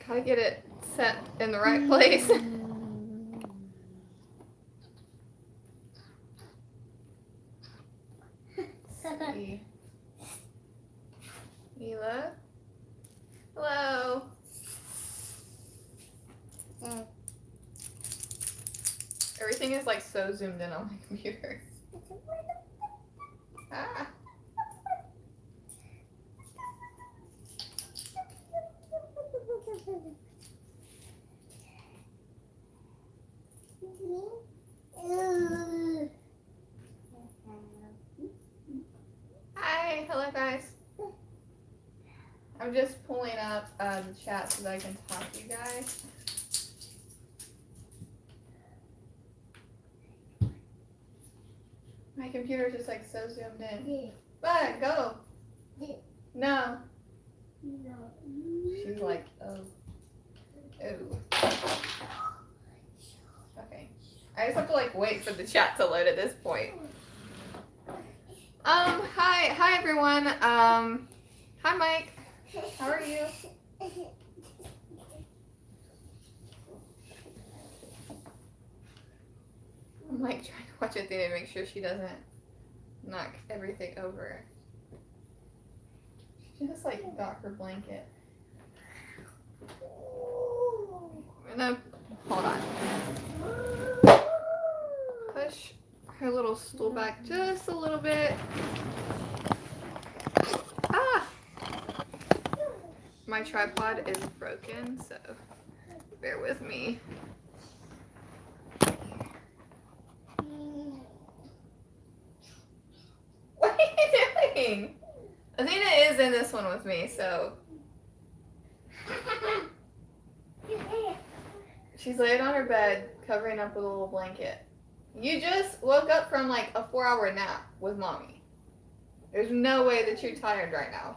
Gotta get it set in the right place. See. Mila? Hello. Everything is like so zoomed in on my computer. Ah. Hi, hello guys. I'm just pulling up the chat so that I can talk to you guys. My computer's just like so zoomed in. But go. No. She's like, oh. Oh. Okay. I just have to like wait for the chat to load at this point. Hi everyone. Hi Mike. How are you? I'm like trying to watch it through to make sure she doesn't knock everything over. She just like got her blanket. I'm gonna hold on. Push her little stool back just a little bit. Ah! My tripod is broken, so bear with me. What are you doing? Athena is in this one with me, so. She's laying on her bed, covering up with a little blanket. You just woke up from like a 4-hour nap with mommy. There's no way that you're tired right now.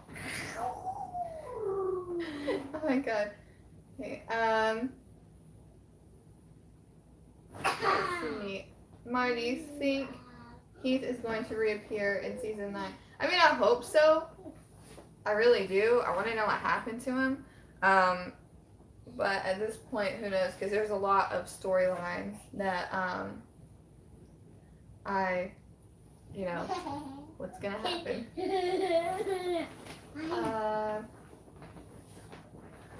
Oh my god. Okay, let's see. Maya, do you think Heath is going to reappear in season 9? I mean, I hope so. I really do. I want to know what happened to him. But at this point, who knows? Because there's a lot of storylines that you know, what's gonna happen.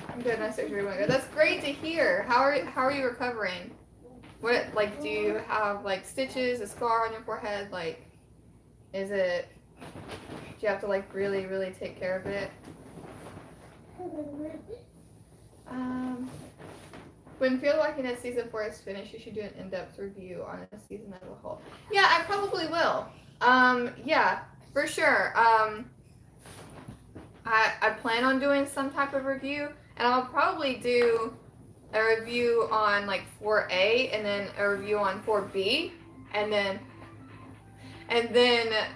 I'm good. My surgery went good. That's great to hear. How are you recovering? What, like, do you have like stitches, a scar on your forehead? Like, do you have to like really take care of it? When Fear the Walking Dead season 4 is finished, you should do an in-depth review on a season as a whole. Yeah, I probably will. Yeah, for sure. I plan on doing some type of review, and I'll probably do a review on like 4A, and then a review on 4B, and then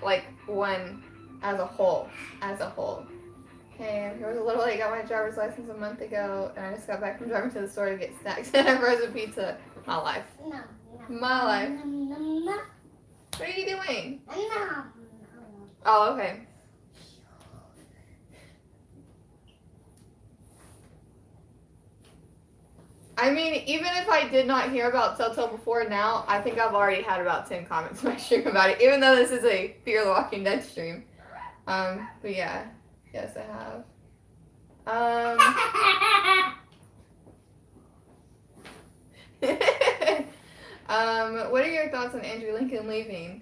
like one as a whole. Okay, here was a little late. Got my driver's license a month ago, and I just got back from driving to the store to get snacks and a frozen pizza. My life. My life. What are you doing? Oh, okay. I mean, even if I did not hear about Telltale before now, I think I've already had about 10 comments in my stream about it, even though this is a Fear the Walking Dead stream. But yeah. Yes, I have. What are your thoughts on Andrew Lincoln leaving?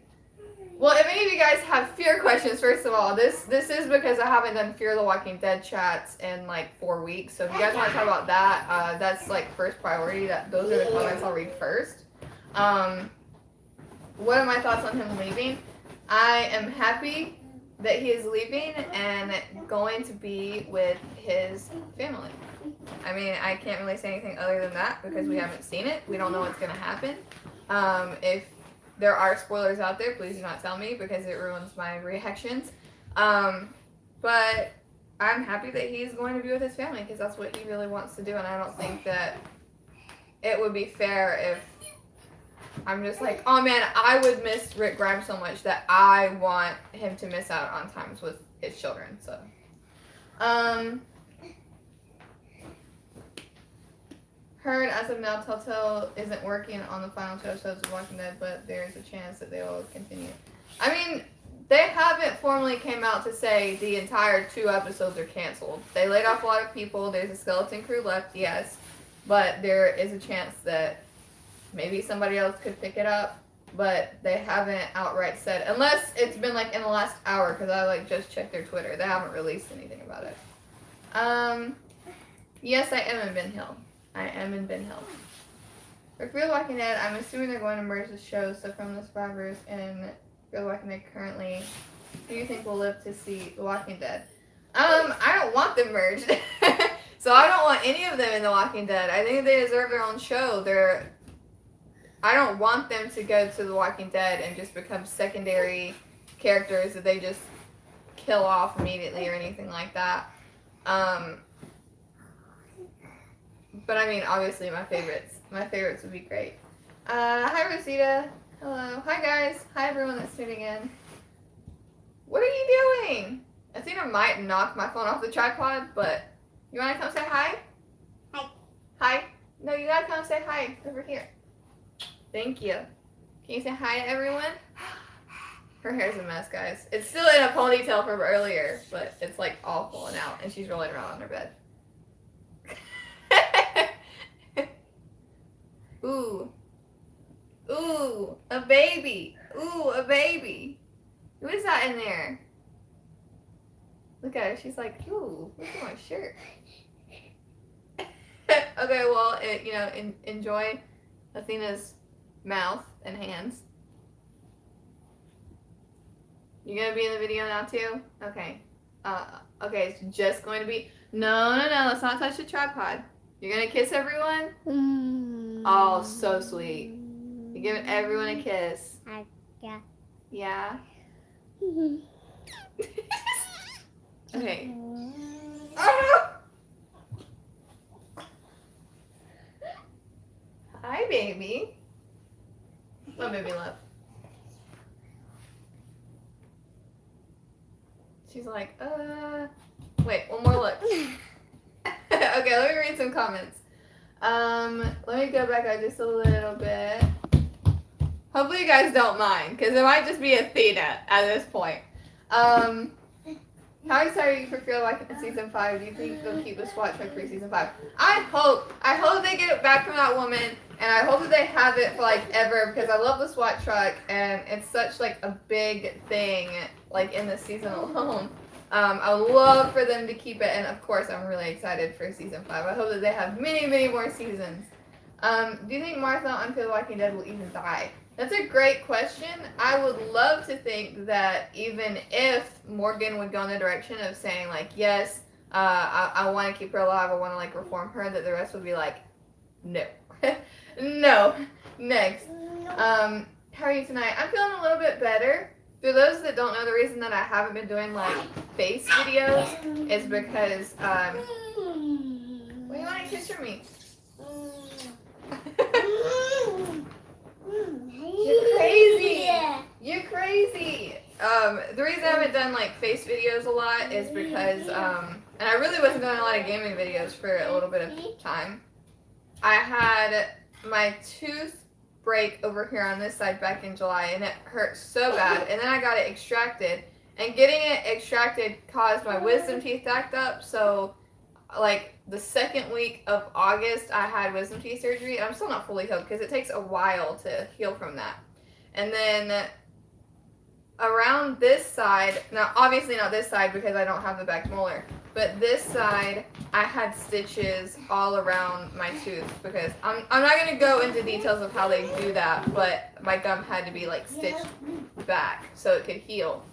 Well, if any of you guys have fear questions, first of all, this is because I haven't done Fear the Walking Dead chats in like 4 weeks. So if you guys want to talk about that, that's like first priority. Those are the comments I'll read first. What are my thoughts on him leaving? I am happy that he is leaving and going to be with his family. I mean, I can't really say anything other than that because we haven't seen it. We don't know what's going to happen. If there are spoilers out there, please do not tell me because it ruins my reactions. But I'm happy that he's going to be with his family because that's what he really wants to do, and I don't think that it would be fair if I'm just like, oh man, I would miss Rick Grimes so much that I want him to miss out on times with his children. So, heard as of now Telltale isn't working on the final 2 episodes of Walking Dead, but there's a chance that they will continue. I mean, they haven't formally came out to say the entire 2 episodes are canceled. They laid off a lot of people. There's a skeleton crew left, yes, but there is a chance that maybe somebody else could pick it up. But they haven't outright said, unless it's been like in the last hour, because I like just checked their Twitter. They haven't released anything about it. Yes, I am in Ben Hill. I am in Ben Hill. For Fear the Walking Dead, I'm assuming they're going to merge the shows. So from the survivors in Fear the Walking Dead currently, who do you think will live to see The Walking Dead? I don't want them merged. So I don't want any of them in The Walking Dead. I think they deserve their own show. I don't want them to go to The Walking Dead and just become secondary characters that they just kill off immediately or anything like that. But I mean, obviously my favorites would be great. Hi Rosita. Hello. Hi guys. Hi everyone that's tuning in. What are you doing? Athena might knock my phone off the tripod, but you want to come say hi? Hi. Hi? No, you gotta come say hi over here. Thank you. Can you say hi to everyone? Her hair's a mess, guys. It's still in a ponytail from earlier, but it's like all falling out, and she's rolling around on her bed. Ooh. Ooh, a baby. Ooh, a baby. Who is that in there? Look at her. She's like, ooh, look at my shirt. Okay, well, enjoy Athena's mouth and hands. You gonna be in the video now too? Okay. Okay, it's just going to be. No, let's not touch the tripod. You're gonna kiss everyone? Oh, so sweet. You're giving everyone a kiss. Yeah. Yeah? Okay. Oh no! Hi, baby. What baby love? She's like, wait, one more look. Okay, let me read some comments. Let me go back up just a little bit. Hopefully you guys don't mind, because it might just be Athena at this point. How excited are you for Fear the Walking Dead season 5? Do you think they'll keep the SWAT truck for season 5? I hope they get it back from that woman, and I hope that they have it for like ever, because I love the SWAT truck, and it's such like a big thing like in this season alone. I would love for them to keep it, and of course I'm really excited for season 5. I hope that they have many, many more seasons. Do you think Martha on Fear the Walking Dead will even die? That's a great question. I would love to think that even if Morgan would go in the direction of saying like, yes, I want to keep her alive, I want to like reform her, that the rest would be like, no. No. Next. How are you tonight? I'm feeling a little bit better. For those that don't know, the reason that I haven't been doing like face videos is because, what do you want to kiss from me? You're crazy. You're crazy. The reason I haven't done like face videos a lot is because, and I really wasn't doing a lot of gaming videos for a little bit of time. I had my tooth break over here on this side back in July, and it hurt so bad, and then I got it extracted, and getting it extracted caused my wisdom teeth to act up. So like the second week of August I had wisdom teeth surgery, and I'm still not fully healed because it takes a while to heal from that. And then around this side, now obviously not this side because I don't have the back molar, but this side I had stitches all around my tooth, because I'm not going to go into details of how they do that, but my gum had to be like stitched back so it could heal.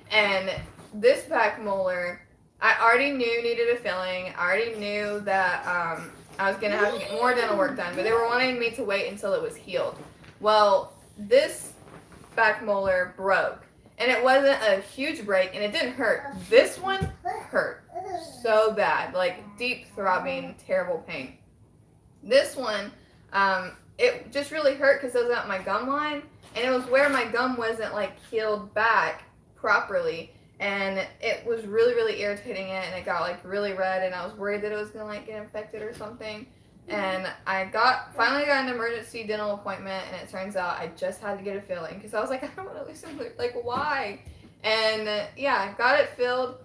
And this back molar, I already knew needed a filling. I already knew that I was going to have to get more dental work done, but they were wanting me to wait until it was healed. Well, this back molar broke. And it wasn't a huge break, and it didn't hurt. This one hurt so bad, like deep throbbing, terrible pain. This one, it just really hurt because it was at my gum line, and it was where my gum wasn't like healed back properly, and it was really, really irritating it, and it got like really red, and I was worried that it was gonna like get infected or something. and I finally got an emergency dental appointment, and it turns out I just had to get a filling because I was like, I don't want to lose some tooth. Like, why? And yeah, got it filled,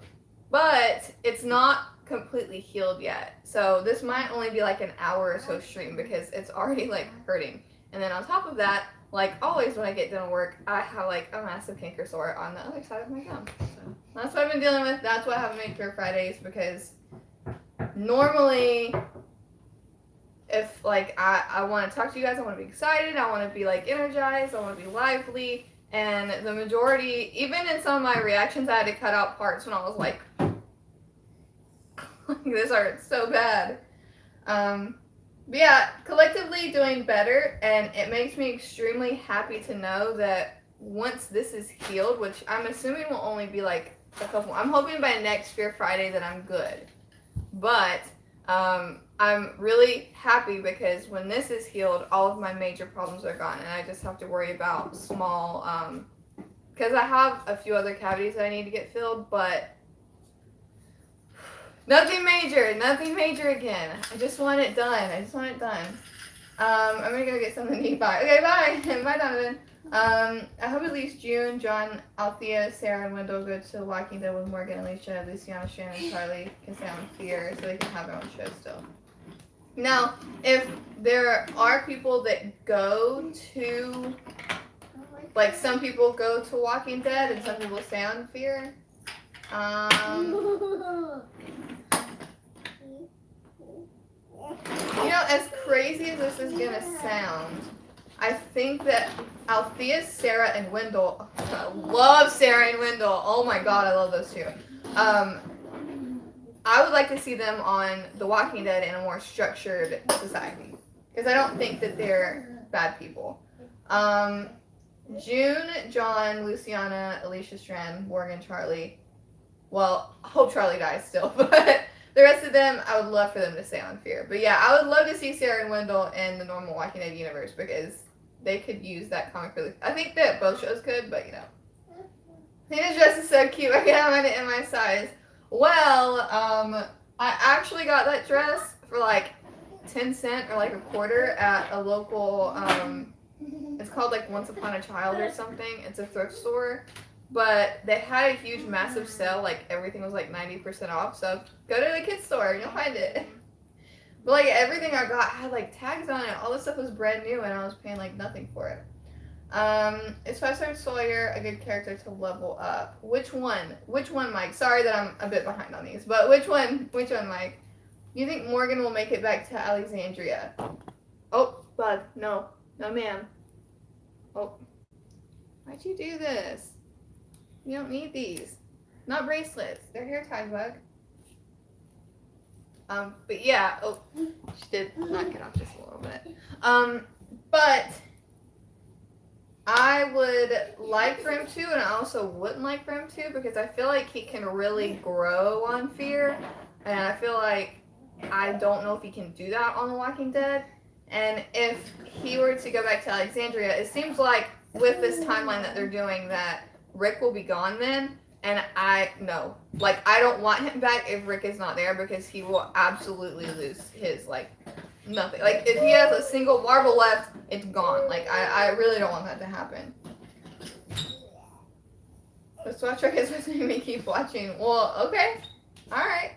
but it's not completely healed yet. So this might only be like an hour or so stream because it's already like hurting. And then on top of that, like always when I get dental work, I have like a massive canker sore on the other side of my gum. So that's what I've been dealing with. That's why I haven't made Cure Fridays, because normally if like I want to talk to you guys, I want to be excited, I want to be like energized, I want to be lively, and the majority, even in some of my reactions, I had to cut out parts when I was like this hurts so bad. But yeah, collectively doing better, and it makes me extremely happy to know that once this is healed, which I'm assuming will only be like a couple, I'm hoping by next Fear Friday that I'm good. But I'm really happy because when this is healed, all of my major problems are gone, and I just have to worry about small, because I have a few other cavities that I need to get filled, but nothing major again. I just want it done. I'm gonna go get something to eat. Bye. Okay, bye. Bye, Donovan. I hope at least June, John, Althea, Sarah, and Wendell go to Walking Dead with Morgan, Alicia, Luciana, Shannon, Charlie can stay on Fear so they can have their own show still. Now, if there are people that go to, like some people go to Walking Dead and some people stay on Fear, you know, as crazy as this is gonna sound, I think that Althea, Sarah, and Wendell, I love Sarah and Wendell. Oh my god, I love those two. I would like to see them on The Walking Dead in a more structured society, because I don't think that they're bad people. June, John, Luciana, Alicia, Strand, Morgan, Charlie. Well, I hope Charlie dies still, but the rest of them, I would love for them to stay on Fear. But yeah, I would love to see Sarah and Wendell in the normal Walking Dead universe, because they could use that comic relief. I think that both shows could, but you know. Tina's dress is so cute. I can't find it in my size. Well, I actually got that dress for like 10 cents or like a quarter at a local, it's called like Once Upon a Child or something. It's a thrift store. But they had a huge, massive sale. Like everything was like 90% off. So go to the kids store and you'll find it. But like everything I got had like tags on it. All this stuff was brand new and I was paying like nothing for it. Is 5-star Sawyer a good character to level up? Which one? Which one, Mike? Sorry that I'm a bit behind on these, but which one, Mike? You think Morgan will make it back to Alexandria? Oh, bud, no ma'am. Oh, why'd you do this? You don't need these. Not bracelets. They're hair ties, bug. But yeah, oh, she did knock it off just a little bit. But I would like for him to, and I also wouldn't like for him to, because I feel like he can really grow on Fear, and I feel like I don't know if he can do that on The Walking Dead. And if he were to go back to Alexandria, it seems like with this timeline that they're doing that Rick will be gone then, and I don't want him back if Rick is not there, because he will absolutely lose his, like, nothing. Like, if he has a single marble left, it's gone. Like, I really don't want that to happen. Let's watch our kids listening to me keep watching. Well, okay. Alright.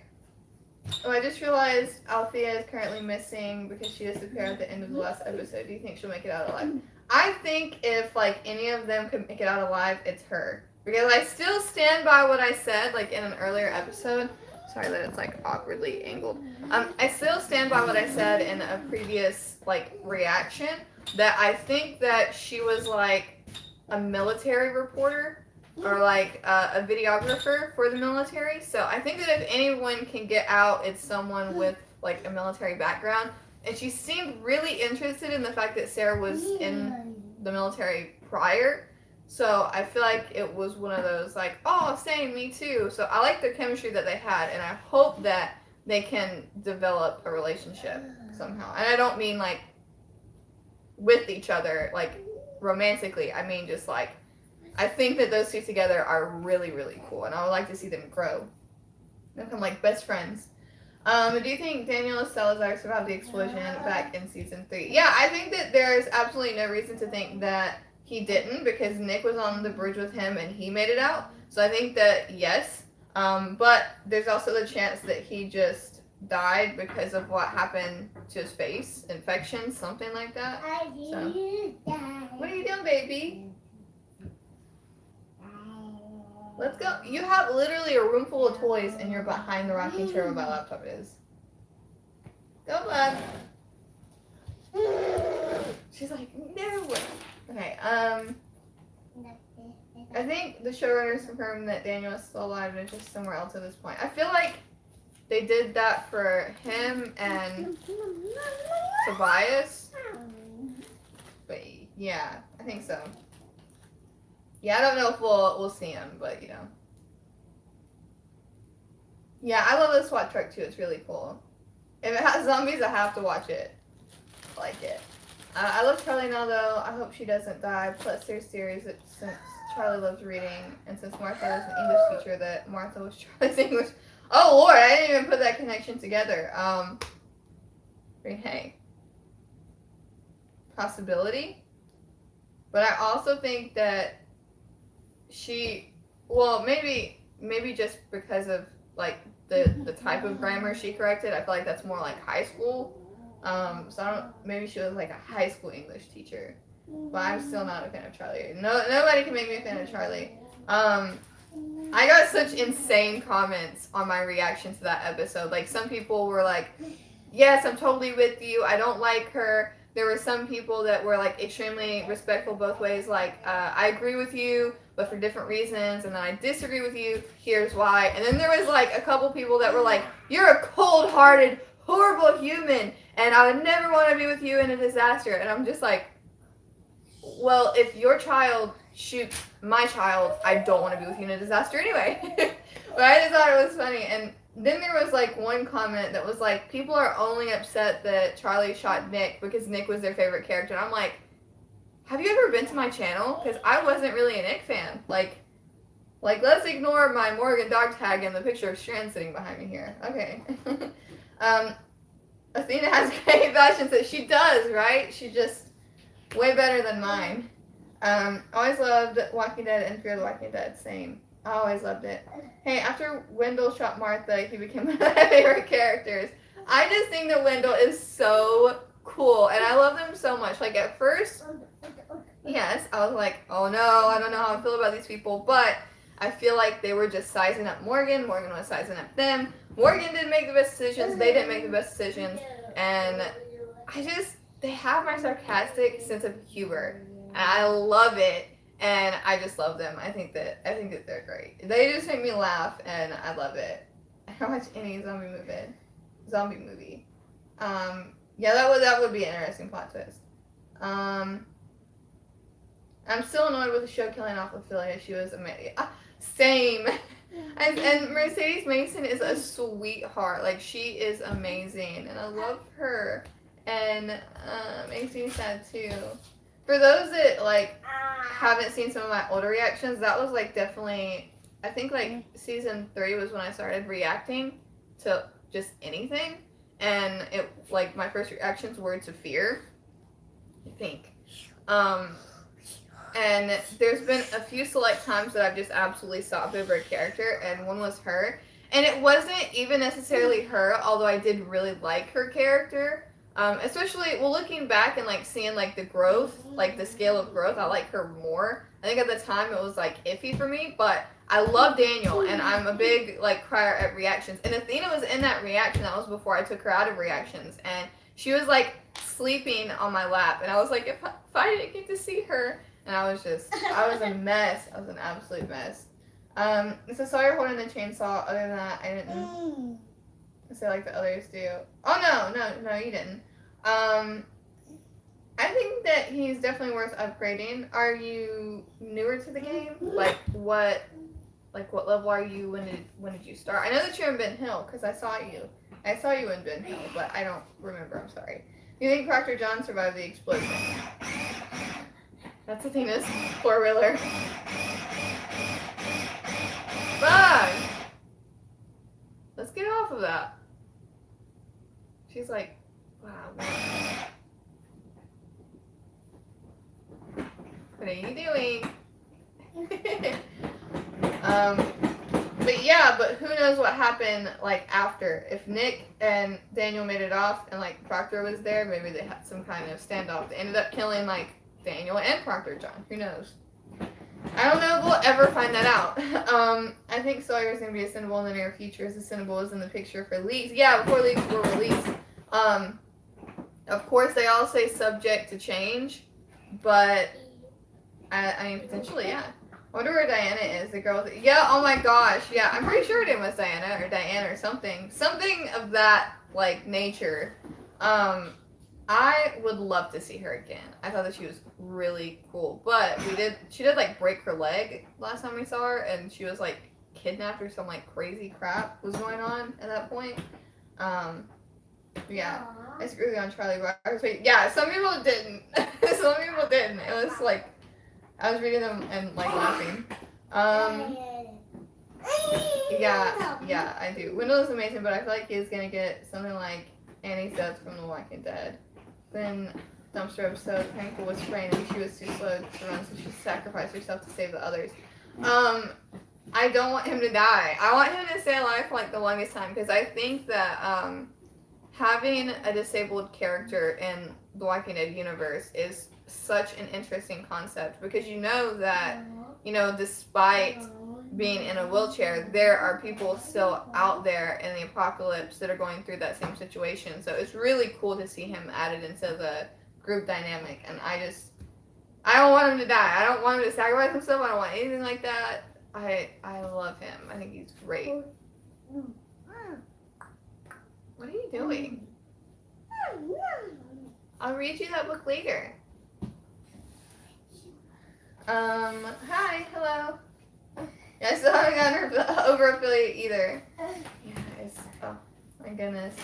Oh, I just realized Althea is currently missing because she disappeared at the end of the last episode. Do you think she'll make it out alive? I think if, like, any of them could make it out alive, it's her. Because I still stand by what I said, like, in an earlier episode. Sorry that it's, like, awkwardly angled. I still stand by what I said in a previous, like, reaction, that I think that she was, like, a military reporter, or, like, a videographer for the military. So I think that if anyone can get out, it's someone with, like, a military background. And she seemed really interested in the fact that Sarah was in the military prior. So I feel like it was one of those, like, oh, same, me too. So I like the chemistry that they had, and I hope that they can develop a relationship somehow. And I don't mean, like, with each other, like, romantically. I mean just, like, I think that those two together are really, really cool, and I would like to see them grow. Become, like, best friends. Do you think Daniel Salazar survived the explosion back in season 3? Yeah, I think that there's absolutely no reason to think that he didn't because Nick was on the bridge with him and he made it out. So I think that yes. But there's also the chance that he just died because of what happened to his face, infection, something like that. So, what are you doing, baby? Let's go. You have literally a room full of toys and you're behind the rocking chair where my laptop is. Go, bud. She's like, no. Okay, I think the showrunners confirmed that Daniel is still alive and just somewhere else at this point. I feel like they did that for him and Tobias. But yeah, I think so. Yeah, I don't know if we'll see him, but you know. Yeah, I love the SWAT truck too. It's really cool. If it has zombies, I have to watch it. I like it. I love Charlie now, though. I hope she doesn't die. Plus, there's theories that since Charlie loves reading, and since Martha was an English teacher, that Martha was Charlie's English. Oh Lord, I didn't even put that connection together. Hey, possibility. But I also think that she, well, maybe just because of like the type of grammar she corrected, I feel like that's more like high school. So I don't. Maybe she was like a high school English teacher, but I'm still not a fan of Charlie. No, nobody can make me a fan of Charlie. I got such insane comments on my reaction to that episode. Like some people were like, "Yes, I'm totally with you. I don't like her." There were some people that were like extremely respectful both ways. Like, I agree with you, but for different reasons, and then I disagree with you. Here's why. And then there was like a couple people that were like, "You're a cold-hearted, horrible human, and I would never want to be with you in a disaster." And I'm just like, well, if your child shoots my child, I don't want to be with you in a disaster anyway. But I just thought it was funny. And then there was like one comment that was like, people are only upset that Charlie shot Nick because Nick was their favorite character. And I'm like, have you ever been to my channel? Because I wasn't really a Nick fan. Like let's ignore my Morgan dog tag and the picture of Strand sitting behind me here. Okay. Athena has great fashion sense. She does, right? She just way better than mine. Always loved Walking Dead and Fear the Walking Dead. Same. I always loved it. Hey, after Wendell shot Martha, he became one of my favorite characters. I just think that Wendell is so cool, and I love them so much. Like, at first, yes, I was like, oh no, I don't know how I feel about these people, but I feel like they were just sizing up Morgan. Morgan was sizing up them. Morgan didn't make the best decisions. They didn't make the best decisions. And they have my sarcastic sense of humor. And I love it. And I just love them. I think that they're great. They just make me laugh, and I love it. I don't watch any zombie movie. Yeah, that would be an interesting plot twist. I'm still annoyed with the show killing off Ophelia. She was amazing. Same. And Mercedes Mason is a sweetheart. Like, she is amazing, and I love her. And makes me sad too. For those that like haven't seen some of my older reactions, that was like definitely, I think like season 3 was when I started reacting to just anything, and it like my first reactions were to Fear, I think. And there's been a few select times that I've just absolutely sobbed over a character, and one was her. And it wasn't even necessarily her, although I did really like her character. Especially, well, looking back and like seeing like the growth, like the scale of growth, I like her more. I think at the time it was like iffy for me, but I love Daniel, and I'm a big like crier at reactions. And Athena was in that reaction. That was before I took her out of reactions, and she was like sleeping on my lap, and I was like, if I didn't get to see her. And I was a mess. I was an absolute mess. So sorry holding the chainsaw. Other than that, I didn't say like the others do. Oh no, you didn't. I think that he's definitely worth upgrading. Are you newer to the game? Like what level are you? When did you start? I know that you're in Ben Hill because I saw you. I saw you in Ben Hill, but I don't remember. I'm sorry. Do you think Proctor John survived the explosion? That's Athena's four-wheeler. Bye! Let's get off of that. She's like, wow. Man. What are you doing? But yeah, but who knows what happened like after? If Nick and Daniel made it off and like Proctor was there, maybe they had some kind of standoff. They ended up killing like Daniel and Proctor John. Who knows? I don't know if we'll ever find that out. I think Sawyer's gonna be a Cinnable in the near future, as the Cinnable is in the picture for leaks. Yeah, before leaks were released. Of course they all say subject to change, but I mean potentially, yeah. I wonder where Diana is, the girl with, yeah, oh my gosh, yeah, I'm pretty sure her name was Diana or Diane or something of that, like, nature. I would love to see her again. I thought that she was really cool, but she did, like, break her leg last time we saw her, and she was, like, kidnapped or some, like, crazy crap was going on at that point. Yeah, I screwed on Charlie Brothers. Yeah, some people didn't. Some people didn't. It was, like, I was reading them and like laughing. Yeah, I do. Wendell is amazing, but I feel like he's gonna get something like Annie's death from The Walking Dead. Then dumpster episode, Painful was sprained and she was too slow to run, so she sacrificed herself to save the others. I don't want him to die. I want him to stay alive for like the longest time because I think that having a disabled character in the Walking Dead universe is such an interesting concept because you know that, you know, despite being in a wheelchair, there are people still out there in the apocalypse that are going through that same situation. So it's really cool to see him added into the group dynamic. And I don't want him to die. I don't want him to sacrifice himself. I don't want anything like that. I love him. I think he's great. What are you doing? I'll read you that book later. Hi, hello. Yeah, I still haven't gotten over affiliate either. Guys, oh my goodness.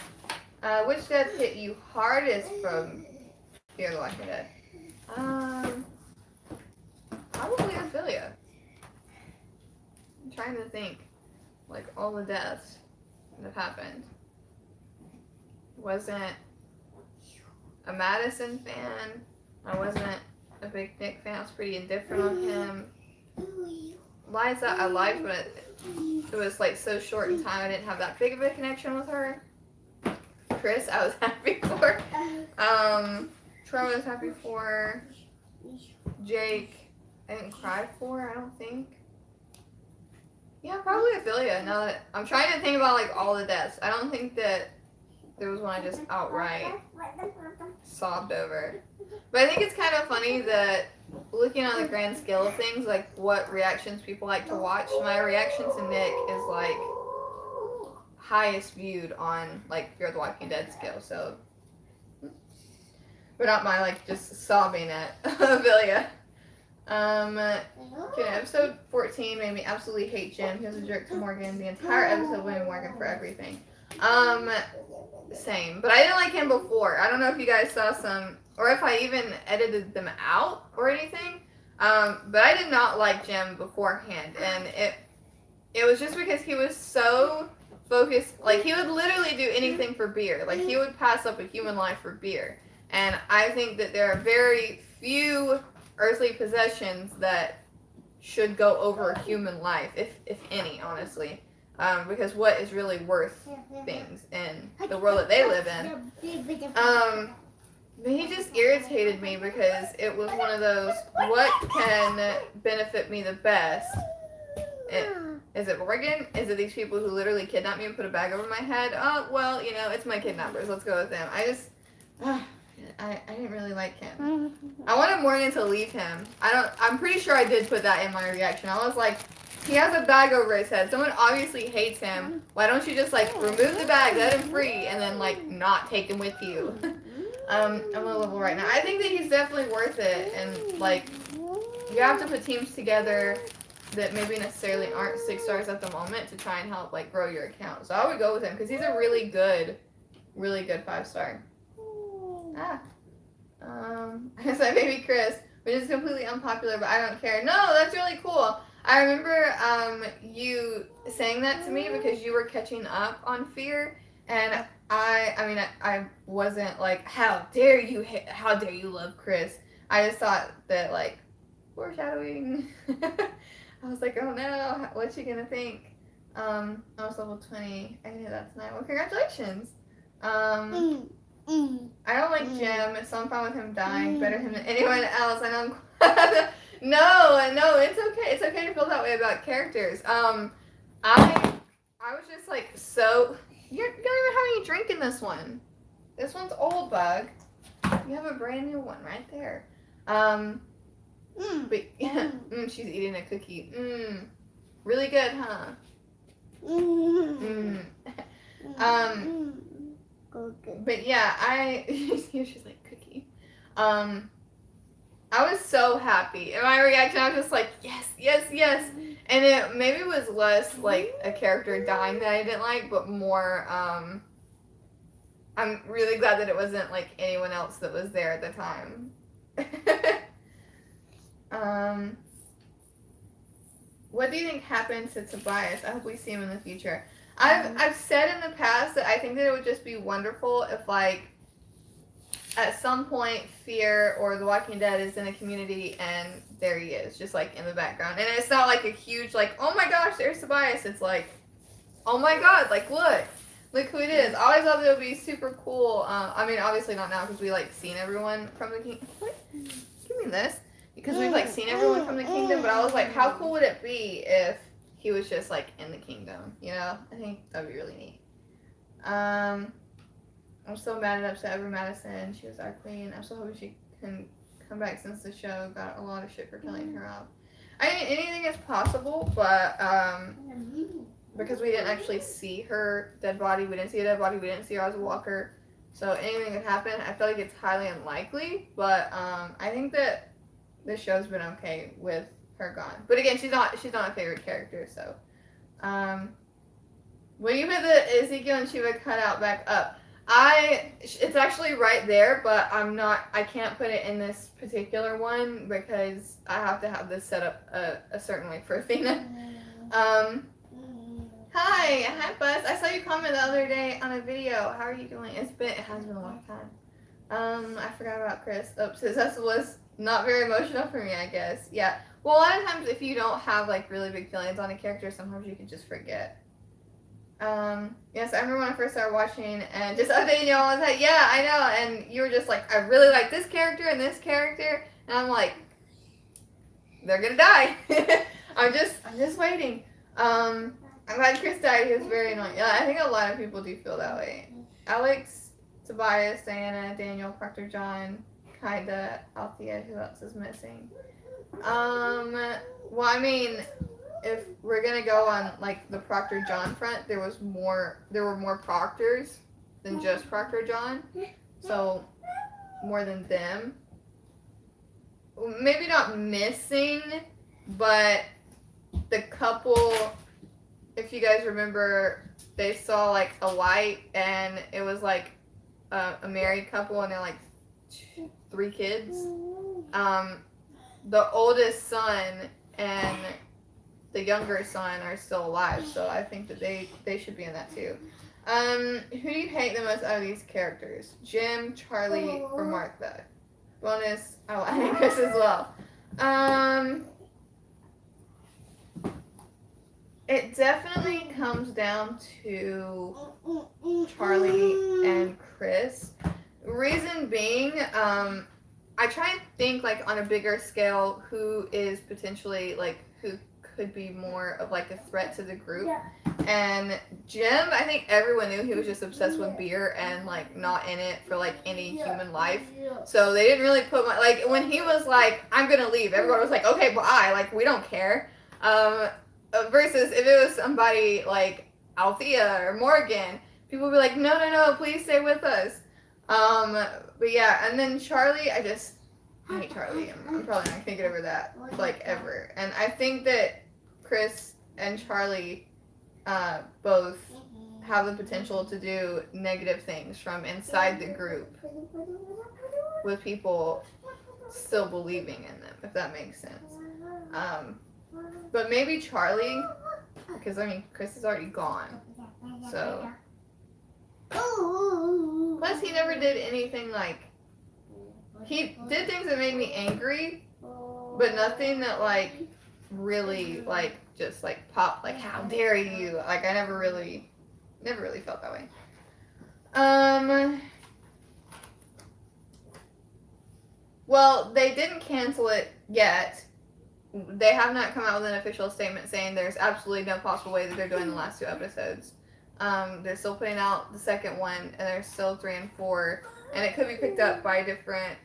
Which death hit you hardest from Fear the Walking Dead? Probably Ophelia. I'm trying to think, like all the deaths that have happened. Wasn't a Madison fan. I wasn't a big Nick fan. I was pretty indifferent on him. Liza, I liked, but it was like so short in time. I didn't have that big of a connection with her. Chris, I was happy for. Troy was happy for. Jake, I didn't cry for. I don't think. Yeah, probably Ophelia. Now that I'm trying to think about like all the deaths, I don't think that there was one I just outright sobbed over. But I think it's kind of funny that looking on the grand scale of things, like what reactions people like to watch, my reaction to Nick is like highest viewed on like Fear the Walking Dead scale. So, but not my like just sobbing at Ophelia. Okay, episode 14 made me absolutely hate Jim. He was a jerk to Morgan. The entire episode blamed Morgan for everything. Same. But I didn't like him before. I don't know if you guys saw some, or if I even edited them out or anything. But I did not like Jim beforehand. And it was just because he was so focused. Like, he would literally do anything for beer. Like, he would pass up a human life for beer. And I think that there are very few earthly possessions that should go over a human life, if any, honestly. Because what is really worth things in the world that they live in. But he just irritated me because it was one of those, what can benefit me the best? Is it Morgan? Is it these people who literally kidnap me and put a bag over my head? Oh, well, you know, it's my kidnappers. Let's go with them. I didn't really like him. I wanted Morgan to leave him. I'm pretty sure I did put that in my reaction. I was like, he has a bag over his head. Someone obviously hates him. Why don't you just like remove the bag, let him free, and then like not take him with you? I'm a level right now. I think that he's definitely worth it, and like you have to put teams together that maybe necessarily aren't 6 stars at the moment to try and help like grow your account. So I would go with him because he's a really good 5-star. I said baby Chris, which is completely unpopular, but I don't care. No, that's really cool. I remember you saying that to me because you were catching up on Fear, and I wasn't like, how dare you love Chris. I just thought that, like, foreshadowing. I was like, oh no, what's she gonna think? I was level 20. I did that tonight. Well, congratulations. I don't like Jim, so I'm fine with him dying. Better him than anyone else. I know I'm no, it's okay. It's okay to feel that way about characters. I was just like, so you don't even have any drink in this one. This one's old, Bug. You have a brand new one right there. But she's eating a cookie. Really good, huh? But yeah, she's like, cookie. I was so happy. In my reaction, I was just like, yes, yes, yes. And it maybe was less like a character dying that I didn't like, but more, I'm really glad that it wasn't like anyone else that was there at the time. What do you think happened to Tobias? I hope we see him in the future. I've said in the past that I think that it would just be wonderful if, like, at some point Fear or The Walking Dead is in a community and there he is, just like in the background. And it's not like a huge, like, oh my gosh, there's Tobias. It's like, oh my god, like, look who it is. I always thought that it would be super cool. I mean, obviously not now because we, like, seen everyone from the kingdom. Give me this. Because we've, like, seen everyone from the kingdom, but I was like, how cool would it be if he was just, like, in the kingdom, you know? I think that would be really neat. I'm so mad and upset over Madison. She was our queen. I'm so hoping she can come back since the show got a lot of shit for killing her off. I mean, anything is possible, but, because we didn't actually see her dead body, we didn't see a dead body, we didn't see her as a walker, so anything could happen. I feel like it's highly unlikely, but, I think that the show's been okay with her gone. But again, she's not a favorite character, so. When you put the Ezekiel and Shiva cutout back up, it's actually right there, but I can't put it in this particular one because I have to have this set up a certain way for Athena. Hi Buzz. I saw you comment the other day on a video. How are you doing? It has been a long time. I forgot about Chris. Success was not very emotional for me, I guess. Yeah. Well, a lot of times if you don't have, like, really big feelings on a character, sometimes you can just forget. Yes, I remember when I first started watching and just updating y'all, I was like, yeah, I know, and you were just like, I really like this character and this character, and I'm like, they're gonna die. I'm just waiting. I'm glad Chris died. He was very annoying. Yeah, I think a lot of people do feel that way. Alex, Tobias, Diana, Daniel, Proctor John, kinda, Althea, who else is missing? Well, I mean, if we're gonna go on, like, the Proctor John front, there were more Proctors than just Proctor John, so more than them. Maybe not missing, but the couple, if you guys remember, they saw, like, a light, and it was, like, a married couple, and they're, like, 3 kids. The oldest son and the younger son are still alive, so I think that they should be in that too. Who do you hate the most out of these characters? Jim, Charlie, or Martha? Bonus, I hate Chris as well. It definitely comes down to Charlie and Chris. Reason being, I try and think, like, on a bigger scale, who is potentially, like, who could be more of, like, a threat to the group. And Jim, I think everyone knew he was just obsessed with beer and, like, not in it for, like, any human life. So they didn't really put like, when he was like, I'm gonna leave, everyone was like, okay, bye, like, we don't care. Versus if it was somebody like Althea or Morgan, people would be like, no, please stay with us. But yeah, and then Charlie, I hate Charlie. I'm probably not gonna get over that, like, ever. And I think that Chris and Charlie both have the potential to do negative things from inside the group with people still believing in them, if that makes sense. But maybe Charlie, because, I mean, Chris is already gone, so Plus, he never did anything like. He did things that made me angry, but nothing that like really like just like pop like how dare you, like I never really felt that way. Well, they didn't cancel it yet. They have not come out with an official statement saying there's absolutely no possible way that they're doing the last 2 episodes. They're still putting out the second one, and there's still 3 and 4, and it could be picked up by different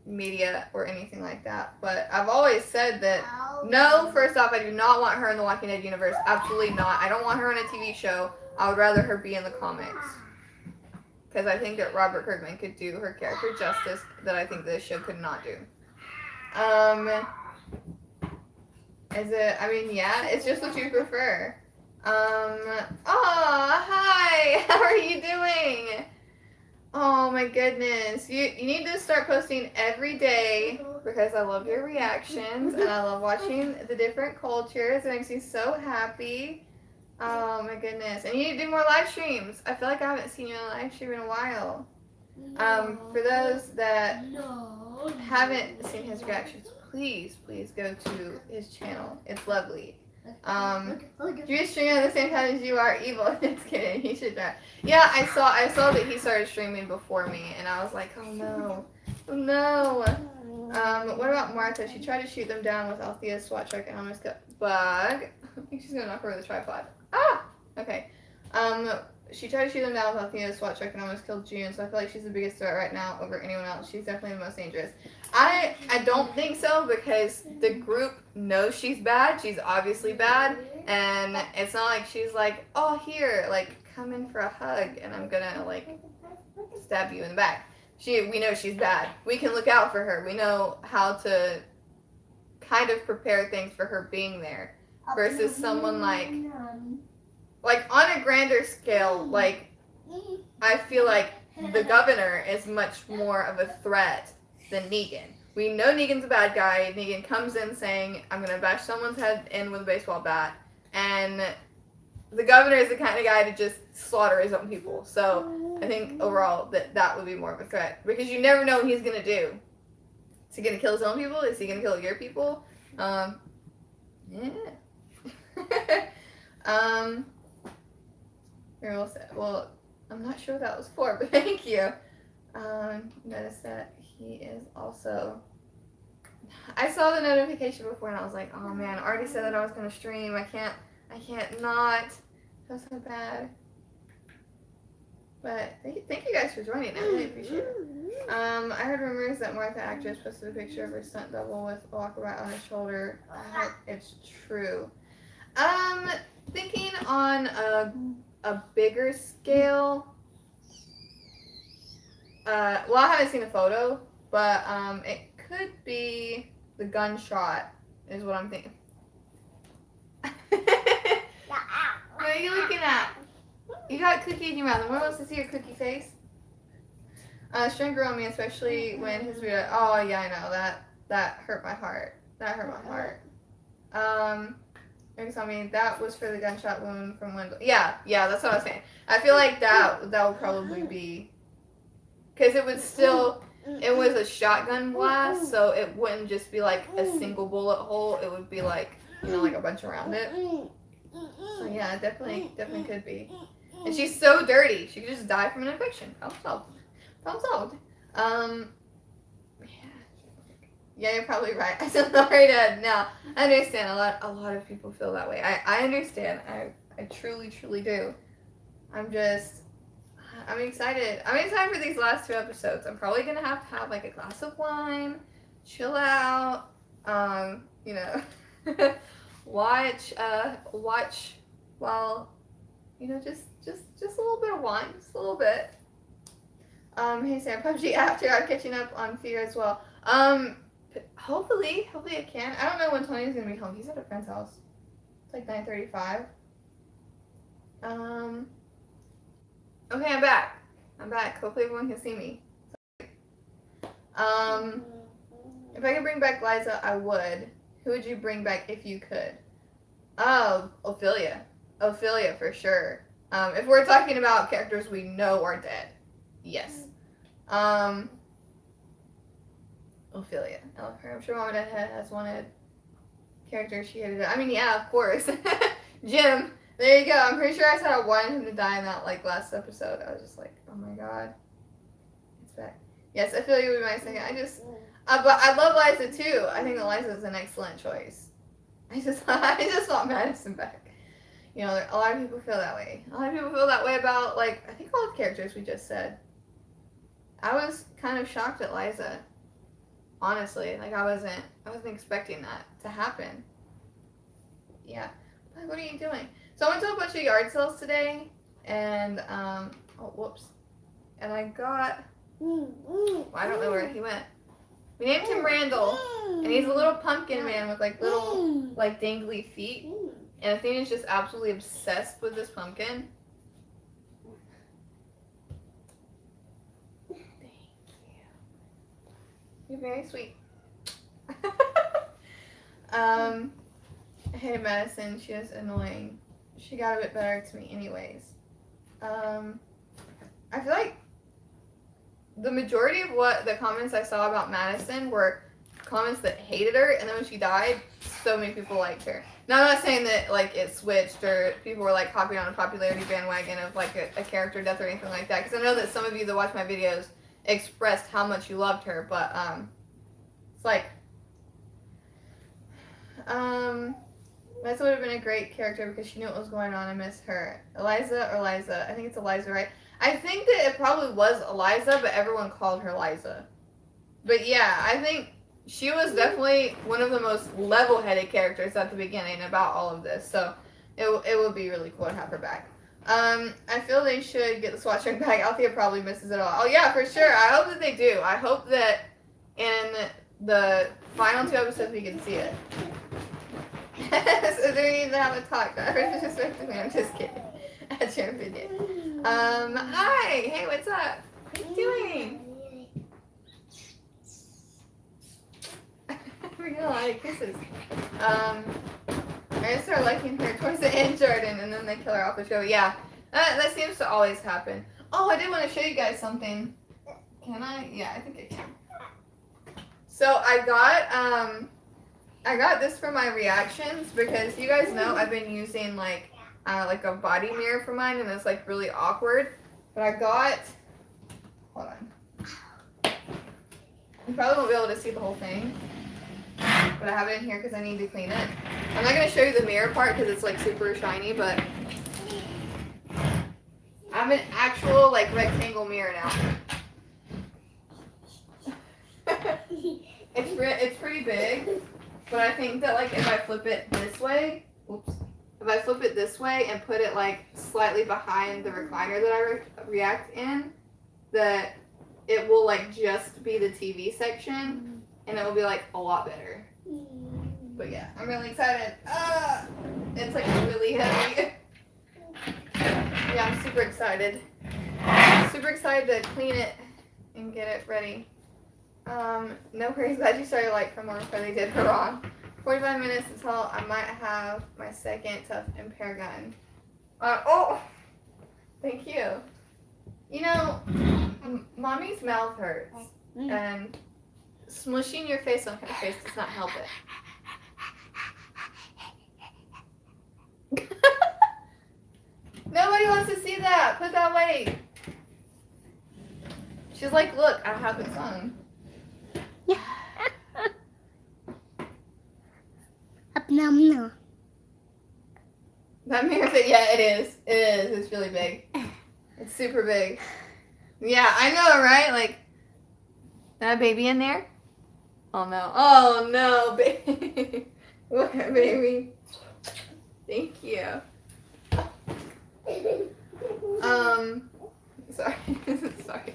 media or anything like that. But I've always said that no, first off, I do not want her in the Walking Dead universe. Absolutely not. I don't want her on a TV show. I would rather her be in the comics. Because I think that Robert Kirkman could do her character justice that I think this show could not do. Is it, I mean, yeah, it's just what you prefer. Hi! How are you doing? Oh my goodness. You need to start posting every day because I love your reactions and I love watching the different cultures. It makes me so happy. Oh my goodness. And you need to do more live streams. I feel like I haven't seen you on a live stream in a while. For those that haven't seen his reactions, please go to his channel. It's lovely. You stream at the same time as you are evil. Just kidding. He should try. Yeah, I saw that he started streaming before me, and I was like, oh no, oh no. What about Martha? She tried to shoot them down with Althea's SWAT truck and almost got bug. I think she's gonna knock over the tripod. Ah, okay. She tried to shoot them down with Althea's SWAT truck and almost killed June. So I feel like she's the biggest threat right now over anyone else. She's definitely the most dangerous. I don't think so because the group knows she's bad. She's obviously bad, and it's not like she's like, oh here, like come in for a hug, and I'm gonna like stab you in the back. We know she's bad. We can look out for her. We know how to kind of prepare things for her being there. Versus someone like on a grander scale, like I feel like the governor is much more of a threat than Negan. We know Negan's a bad guy. Negan comes in saying, I'm going to bash someone's head in with a baseball bat. And the governor is the kind of guy to just slaughter his own people. So I think overall that would be more of a threat. Because you never know what he's going to do. Is he going to kill his own people? Is he going to kill your people? Yeah. Well, I'm not sure what that was for, but thank you. Notice that he is also. I saw the notification before and I was like, oh man, I already said that I was gonna stream. I can't not. That's so bad. But thank you guys for joining. I really appreciate it. I heard rumors that Martha actress posted a picture of her stunt double with a walkabout on her shoulder. I hope it's true. Thinking on a bigger scale. Well, I haven't seen a photo, but it could be the gunshot is what I'm thinking. What are you looking at? You got a cookie in your mouth. No one wants to see your cookie face. Strength grew on me, especially when his video. Oh yeah, I know that hurt my heart. That hurt my heart. Tell me that was for the gunshot wound from Wendell. Yeah, that's what I was saying. I feel like that would probably be because it was a shotgun blast, so it wouldn't just be like a single bullet hole. It would be like like a bunch around it. So yeah, it definitely could be. And she's so dirty. She could just die from an infection. Problem solved. Yeah, you're probably right. I still already dead. Now, I understand. A lot of people feel that way. I understand. I truly do. I'm excited. I'm excited for these last 2 episodes. I'm probably gonna have to have like a glass of wine, chill out, watch while, just a little bit of wine, just a little bit. Hey Sam, PUBG after. I'm catching up on Fear as well. Hopefully I can. I don't know when Tony's gonna be home. He's at a friend's house. It's like 9:35. Okay, I'm back. Hopefully everyone can see me. If I could bring back Liza, I would. Who would you bring back if you could? Oh, Ophelia. Ophelia for sure. If we're talking about characters we know are dead, yes. Ophelia. I'm sure Mom and Dad has wanted characters she hated. I mean, yeah, of course. Jim. There you go. I'm pretty sure I said I wanted him to die in that like last episode. I was just like, oh my god, it's back. Yes, Ophelia would be my second. But I love Liza too. I think that Liza is an excellent choice. I just want Madison back. You know, a lot of people feel that way. A lot of people feel that way about, like, I think all the characters we just said. I was kind of shocked at Liza. Honestly. Like, I wasn't expecting that to happen. Yeah. Like, what are you doing? So I went to a bunch of yard sales today, and, oh, whoops. And I got, well, I don't know where he went. We named him Randall, and he's a little pumpkin man with, like, little, like, dangly feet. And Athena's just absolutely obsessed with this pumpkin. Thank you. You're very sweet. I hated Madison. She was annoying. She got a bit better to me anyways. I feel like the majority of what the comments I saw about Madison were comments that hated her, and then when she died, so many people liked her. Now, I'm not saying that, like, it switched or people were, like, hopping on a popularity bandwagon of, like, a character death or anything like that, because I know that some of you that watch my videos expressed how much you loved her, but, it's like, Liza would have been a great character because she knew what was going on. I miss her. Eliza or Liza? I think it's Eliza, right? I think that it probably was Eliza, but everyone called her Liza. But, yeah, I think she was definitely one of the most level-headed characters at the beginning about all of this, so it would be really cool to have her back. I feel they should get the SWAT track back. Althea probably misses it all. Oh yeah, for sure. I hope that they do. I hope that in the final 2 episodes we can see it. So they need to have a talk. I'm just kidding. That's your video. Hi. Hey, what's up? What are you doing? We're gonna like kisses. I just start liking her towards the end, Jordan, and then they kill her off the show. Yeah, that seems to always happen. Oh, I did want to show you guys something. Can I? Yeah, I think I can. So I got this for my reactions because you guys know I've been using like a body mirror for mine, and it's like really awkward. But I got. Hold on. You probably won't be able to see the whole thing. But I have it in here because I need to clean it. I'm not going to show you the mirror part because it's like super shiny, but I have an actual like rectangle mirror now. It's pretty big, but I think that like if I flip it this way, if I flip it this way and put it like slightly behind the recliner that I react in, that it will like just be the TV section. And it will be like a lot better. But yeah, I'm really excited. It's like really heavy. Yeah, I'm super excited. Super excited to clean it and get it ready. No worries, glad you started like for more before they did for Raw. 45 minutes until I might have my second tough impair gun. Oh, thank you. You know, Mommy's mouth hurts, and smushing your face on her face does not help it. Nobody wants to see that. Put that away. She's like, look, I have it on. Yeah. No. That mirror fit, yeah, it is. It is. It's really big. It's super big. Yeah, I know, right? Like, that baby in there? Oh no. Oh no, baby. What, baby? Thank you. Sorry. Sorry.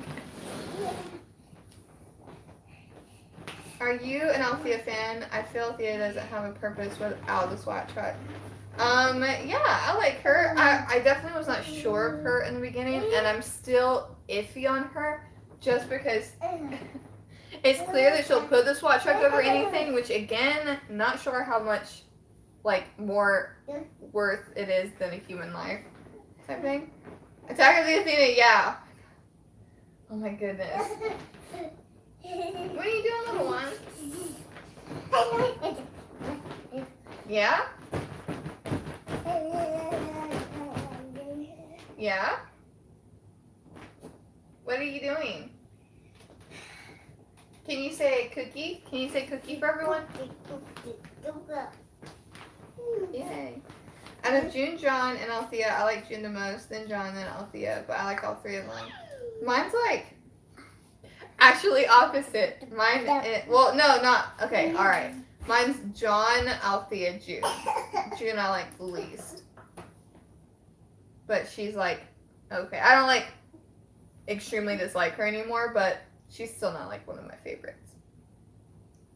Are you an Althea fan? I feel Althea doesn't have a purpose without the SWAT truck. Yeah, I like her. I definitely was not sure of her in the beginning, and I'm still iffy on her just because it's clear that she'll put the SWAT truck over anything, which again, not sure how much like more worth it is than a human life. type thing. Attack of the Athena, yeah. Oh my goodness. What are you doing, little one? Yeah? Yeah? What are you doing? Can you say cookie? Can you say cookie for everyone? Yay. Out of June, John, and Althea, I like June the most, then John, then Althea, but I like all three of them. Mine's like actually opposite. Mine is, well, no, not, okay, alright. Mine's John, Althea, June. June I like the least. But she's like, okay. I don't like extremely dislike her anymore, but she's still not like one of my favorites.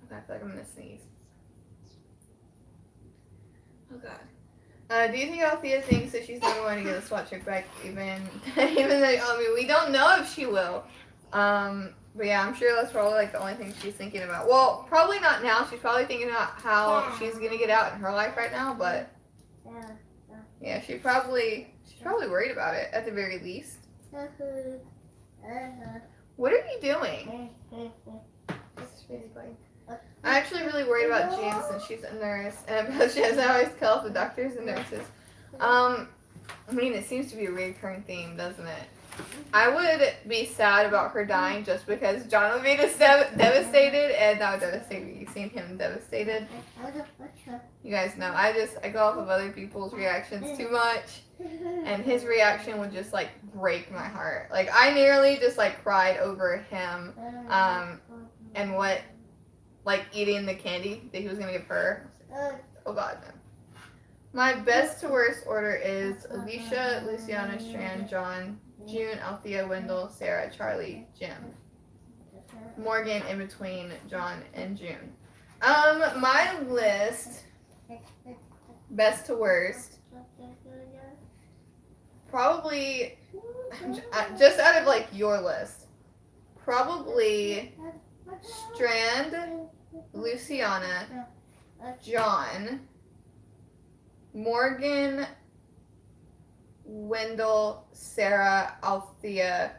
Okay, I feel like I'm gonna sneeze. Oh god. Do you think Althea thinks that she's never going to get a SWAT chick back, even though, I mean, we don't know if she will. But yeah, I'm sure that's probably like the only thing she's thinking about. Well, probably not now. She's probably thinking about how she's gonna get out in her life right now, but yeah, she's probably worried about it at the very least. What are you doing? I'm actually really worried about Jean since she's a nurse, and she has always call the doctors and nurses. I mean, it seems to be a recurring theme, doesn't it? I would be sad about her dying just because John would be devastated, and that would devastate me, seeing him devastated. You guys know, I go off of other people's reactions too much, and his reaction would just like break my heart. Like I nearly just like cried over him, and what, like eating the candy that he was gonna give her. Oh god, no. My best to worst order is Alicia, Luciana, Strand, John, June, Althea, Wendell, Sarah, Charlie, Jim. Morgan in between John and June. My list, best to worst, probably, just out of like your list, probably Strand, Luciana, John, Morgan, Wendell, Sarah, Althea,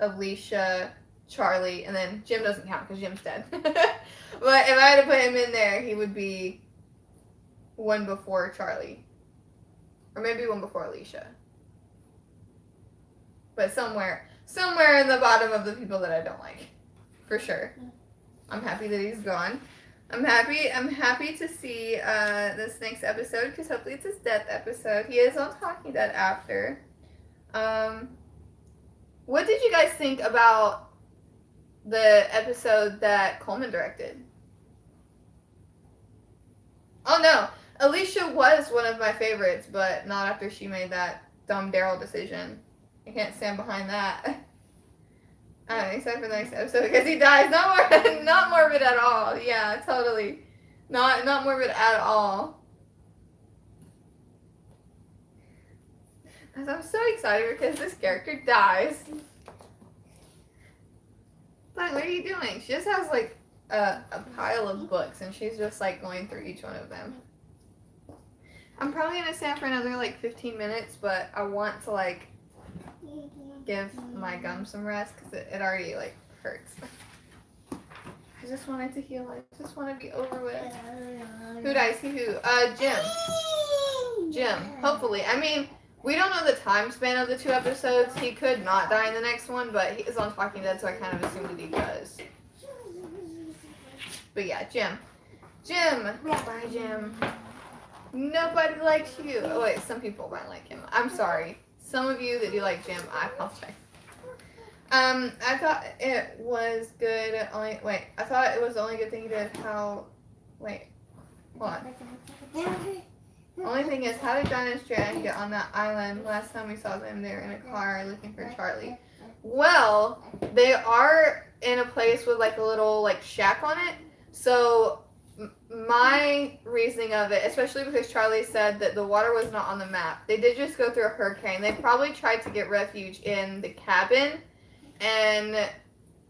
Alicia, Charlie, and then Jim doesn't count because Jim's dead. But if I had to put him in there, he would be one before Charlie. Or maybe one before Alicia. But somewhere in the bottom of the people that I don't like. For sure. I'm happy that he's gone. I'm happy to see this next episode because hopefully it's his death episode. He is on Talking Dead after. What did you guys think about the episode that Coleman directed? Oh no, Alicia was one of my favorites, but not after she made that dumb Daryl decision. I can't stand behind that. Except for the next episode because he dies. Not morbid at all. Yeah, totally. Not morbid at all. I'm so excited because this character dies. Like, what are you doing? She just has like a pile of books and she's just like going through each one of them. I'm probably gonna stay for another like 15 minutes, but I want to like give my gum some rest because it already like hurts. I just wanted to heal. I just want to be over with. Who dies? Who? Jim. Hopefully. I mean, we don't know the time span of the 2 episodes. He could not die in the next one, but he is on Talking Dead, so I kind of assumed that he does. But yeah, Jim. Bye, Jim. Nobody likes you. Oh wait, some people might like him. I'm sorry. Some of you that do like Jim, I apologize. I thought it was good. I thought it was the only good thing he did. Hold on. Only thing is, how did John and Strand get on that island? Last time we saw them, they were in a car looking for Charlie. Well, they are in a place with like a little like shack on it. So my reasoning of it, especially because Charlie said that the water was not on the map, they did just go through a hurricane. They probably tried to get refuge in the cabin and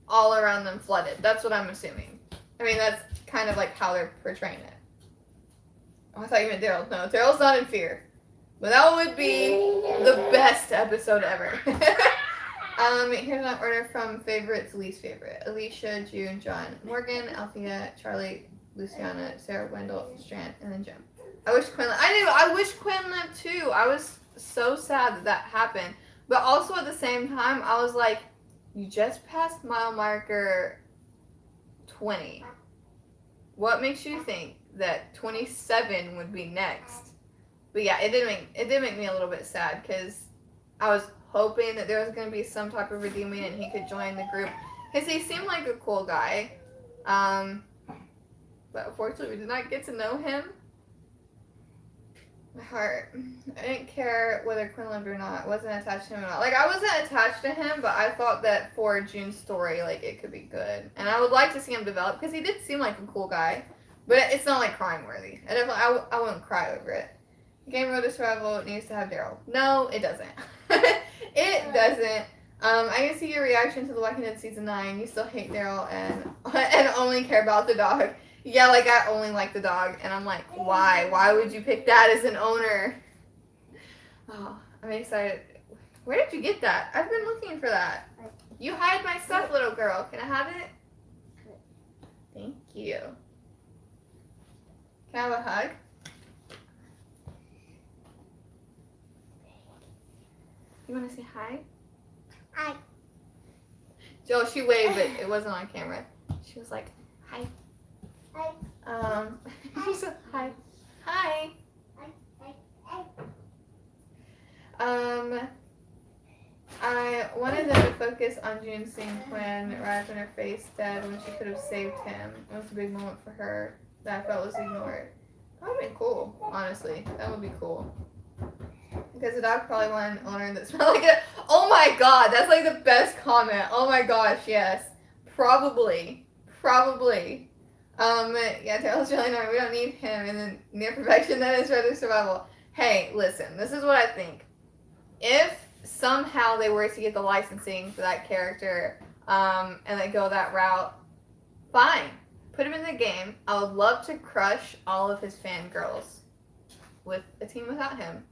all around them flooded. That's what I'm assuming. I mean, that's kind of like how they're portraying it. Oh, I thought you meant Daryl. No, Daryl's not in fear. But that would be the best episode ever. Here's an order from favorite to least favorite. Alicia, June, John, Morgan, Althea, Charlie, Luciana, Sarah, Wendell, Strand, and then Jim. I wish Quinn left. I wish Quinn left too. I was so sad that that happened. But also at the same time, I was like, you just passed mile marker 20. What makes you think that 27 would be next? But yeah, it did make me a little bit sad because I was hoping that there was going to be some type of redeeming and he could join the group because he seemed like a cool guy. But unfortunately, we did not get to know him. My heart. I didn't care whether Quinn lived or not. I wasn't attached to him at all. Like, I wasn't attached to him, but I thought that for June's story, like, it could be good. And I would like to see him develop because he did seem like a cool guy. But it's not, like, crying worthy. I wouldn't cry over it. Game Road to Survival needs to have Daryl. No, it doesn't. It doesn't. I can see your reaction to The Walking Dead Season 9. You still hate Daryl and only care about the dog. Yeah, like, I only like the dog. And I'm like, why? Why would you pick that as an owner? Oh, I'm excited. Where did you get that? I've been looking for that. You hide my stuff, little girl. Can I have it? Thank you. Can I have a hug? You want to say hi? Hi. Joe, she waved, but it wasn't on camera. She was like, hi. Hi. She said, hi. Hi. Hi. I wanted them to focus on June seeing Quinn rise when her face dead when she could have saved him. It was a big moment for her that I felt was ignored. That would be cool, honestly. That would be cool. Because the dog probably wanted an owner that smelled like it. Oh my god, that's like the best comment. Oh my gosh, yes. Probably. Yeah, Daryl's really annoying. We don't need him. And then near perfection, that is rather survival. Hey, listen, this is what I think. If somehow they were to get the licensing for that character, and they go that route, fine. Put him in the game. I would love to crush all of his fangirls with a team without him.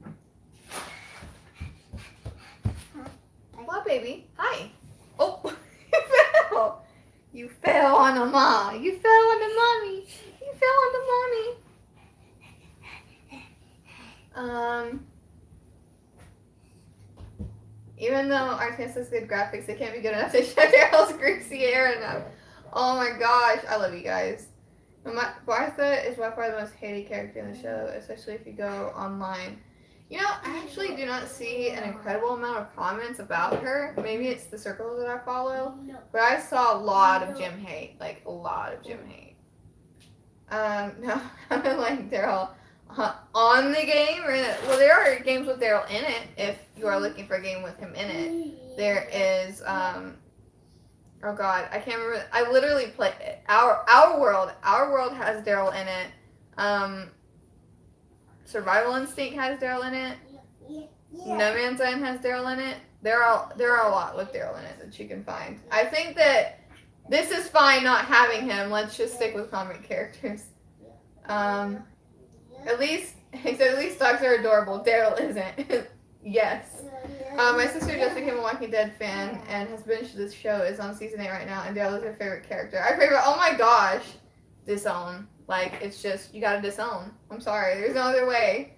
What, baby? Hi. Oh, you fell. You fell on the mom. You fell on the mommy. You fell on the mommy. Even though Artemis has good graphics, it can't be good enough to show Daryl's greasy hair enough. Oh my gosh, I love you guys. Martha is by far the most hated character in the show, especially if you go online. You know, I actually do not see an incredible amount of comments about her. Maybe it's the circles that I follow. But I saw a lot of Jim hate. Like, a lot of Jim hate. No, I don't like Daryl on the game. Well, there are games with Daryl in it, if you are looking for a game with him in it. There is, oh god, I can't remember. I literally play Our World. Our World has Daryl in it. Survival Instinct has Daryl in it. No Man's Land has Daryl in it. There are a lot with Daryl in it that you can find. I think that this is fine not having him. Let's just stick with comic characters. At least dogs are adorable. Daryl isn't. Yes. My sister just became a Walking Dead fan and has binged this show. Is on season 8 right now, and Daryl is her favorite character. Oh my gosh, disown. Like, it's just, you gotta disown. I'm sorry, there's no other way.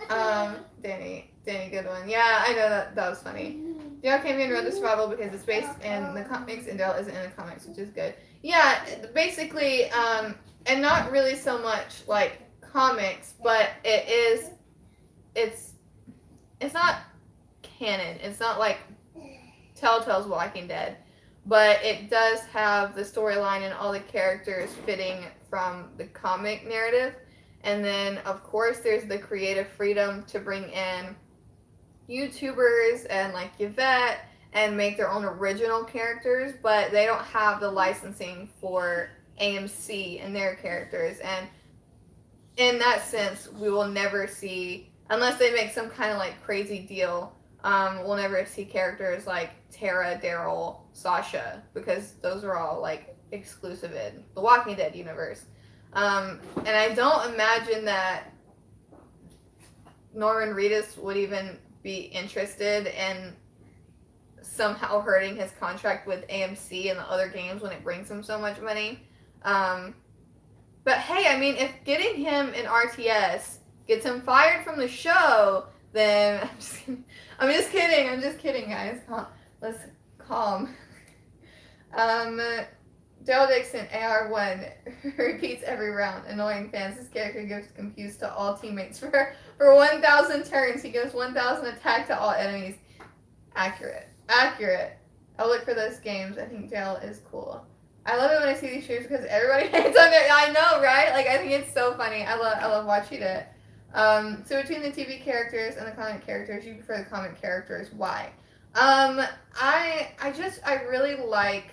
Danny, good one. Yeah, I know that was funny. Daryl came in Road to Survival because it's based in the comics, and Daryl isn't in the comics, which is good. Yeah, basically, and not really so much like comics, but it's not canon. It's not like Telltale's Walking Dead, but it does have the storyline and all the characters fitting from the comic narrative. And then, of course, there's the creative freedom to bring in YouTubers and like Yvette and make their own original characters, but they don't have the licensing for AMC and their characters. And in that sense, we will never see, unless they make some kind of like crazy deal, we'll never see characters like Tara, Daryl, Sasha, because those are all like exclusive in the Walking Dead universe. And I don't imagine that Norman Reedus would even be interested in somehow hurting his contract with AMC and the other games when it brings him so much money. But hey, I mean, if getting him in RTS gets him fired from the show, then I'm just kidding, guys. Let's calm. Daryl Dixon, AR1, repeats every round, annoying fans. This character gives confused to all teammates. For 1,000 turns, he gives 1,000 attack to all enemies. Accurate. I'll look for those games. I think Daryl is cool. I love it when I see these streams because everybody hates on it. I know, right? Like, I think it's so funny. I love watching it. So between the TV characters and the comic characters, you prefer the comic characters. Why? I really like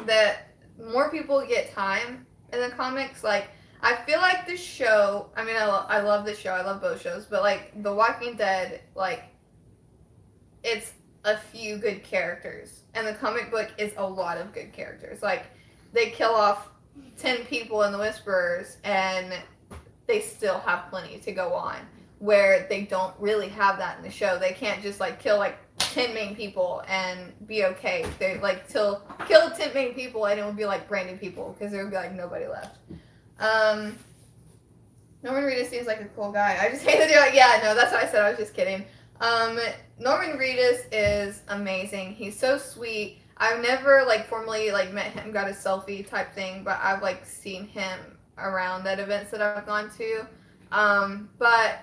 that more people get time in the comics. Like, I feel like the show, I mean, I love the show, I love both shows, but like The Walking Dead, like, it's a few good characters, and the comic book is a lot of good characters. Like, they kill off 10 people in the Whisperers and they still have plenty to go on, where they don't really have that in the show. They can't just like kill like 10 main people and be okay. They like kill 10 main people and it would be like brand new people because there would be like nobody left. Norman Reedus seems like a cool guy. I just hate to do it. Yeah, no, that's what I said. I was just kidding. Norman Reedus is amazing. He's so sweet. I've never like formally like met him, got a selfie type thing, but I've like seen him around at events that I've gone to. But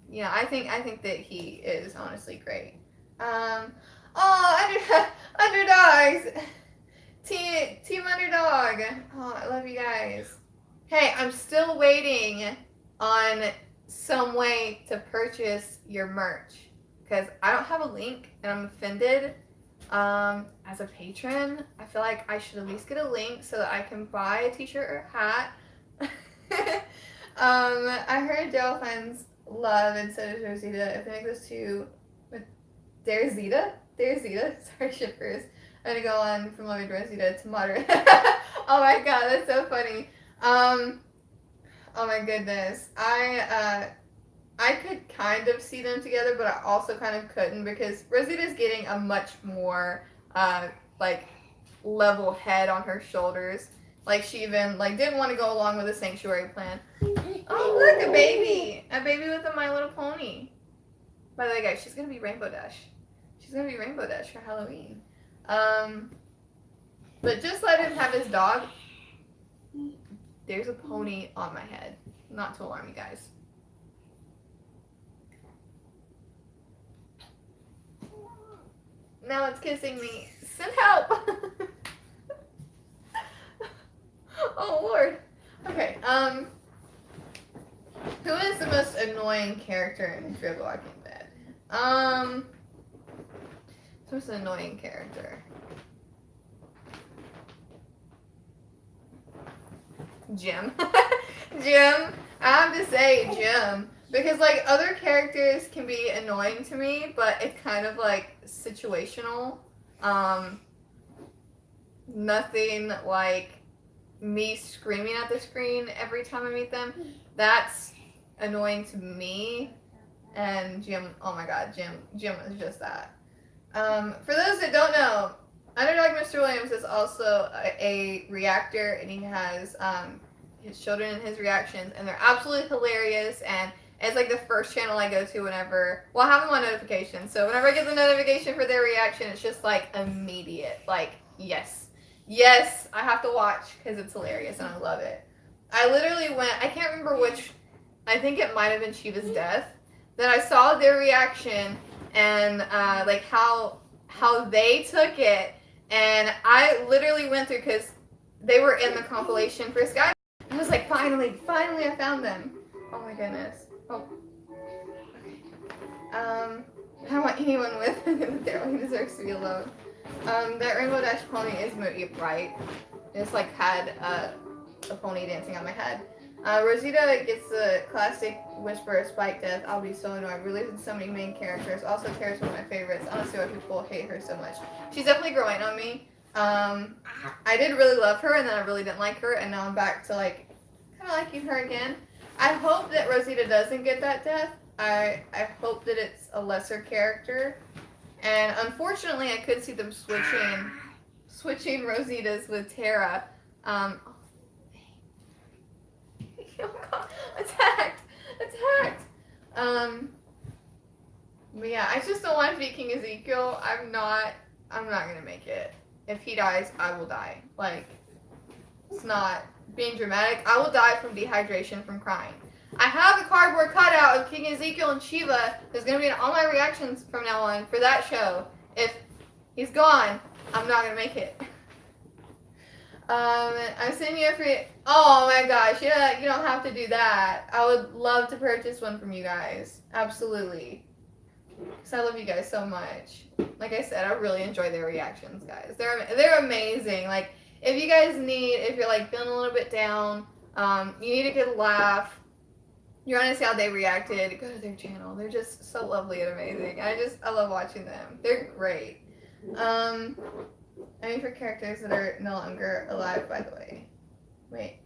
you know, I think that he is honestly great. Underdogs. Team Underdog. Oh, I love you guys. Hey, I'm still waiting on some way to purchase your merch because I don't have a link and I'm offended. As a patron, I feel like I should at least get a link so that I can buy a t-shirt or a hat. I heard Daryl fans love and so does Rosita. If they make those two with Zeta, sorry shippers. I'm gonna go on from loving Rosita to moderate. Oh my god, that's so funny. Oh my goodness. I could kind of see them together, but I also kind of couldn't because Rosita's getting a much more like level head on her shoulders. Like she even like didn't want to go along with the sanctuary plan. Oh look, a baby with a My Little Pony. By the way, guys, she's gonna be Rainbow Dash. She's gonna be Rainbow Dash for Halloween. But just let him have his dog. There's a pony on my head. Not to alarm you guys. Now it's kissing me. Send help! Oh lord. Okay, who is the most annoying character in Fear the Walking Dead? Who's an annoying character? Jim. Jim. I have to say Jim. Because, like, other characters can be annoying to me, but it's kind of, like, situational. Nothing like me screaming at the screen every time I meet them. That's annoying to me. And Jim, oh my god, Jim is just that. For those that don't know, Underdog Mr. Williams is also a reactor, and he has his children and his reactions, and they're absolutely hilarious, and it's like the first channel I go to whenever, well, I have them on notifications, so whenever I get the notification for their reaction, it's just like immediate, like, yes, I have to watch, because it's hilarious, and I love it. I literally went, I can't remember which, I think it might have been Shiva's death, that I saw their reaction, and like how they took it, and I literally went through, because they were in the compilation for Sky. I was like, finally I found them. Oh my goodness. Oh. Okay. I don't want anyone with Daryl. He deserves to be alone. That Rainbow Dash pony is right. It's like had a pony dancing on my head. Rosita gets the classic Whisperer Spike death. I'll be so annoyed. We're losing so many main characters. Also, Kara's one of my favorites. I don't see why people hate her so much. She's definitely growing on me. I did really love her, and then I really didn't like her, and now I'm back to like kind of liking her again. I hope that Rosita doesn't get that death. I hope that it's a lesser character. And unfortunately, I could see them switching Rosita's with Tara. Oh, God. Attacked! But yeah, I just don't want to be King Ezekiel. I'm not gonna make it. If he dies, I will die. Like, it's not being dramatic. I will die from dehydration from crying. I have a cardboard cutout of King Ezekiel and Shiva. There's gonna be in all my reactions from now on for that show. If he's gone, I'm not gonna make it. I'm sending you a free. Oh my gosh, yeah, you don't have to do that. I would love to purchase one from you guys. Absolutely. Because I love you guys so much. Like I said, I really enjoy their reactions, guys. They're amazing. Like, if you guys if you're like feeling a little bit down, you need a good laugh, you want to see how they reacted, go to their channel. They're just so lovely and amazing. I love watching them. They're great. I mean, for characters that are no longer alive, by the way. Wait,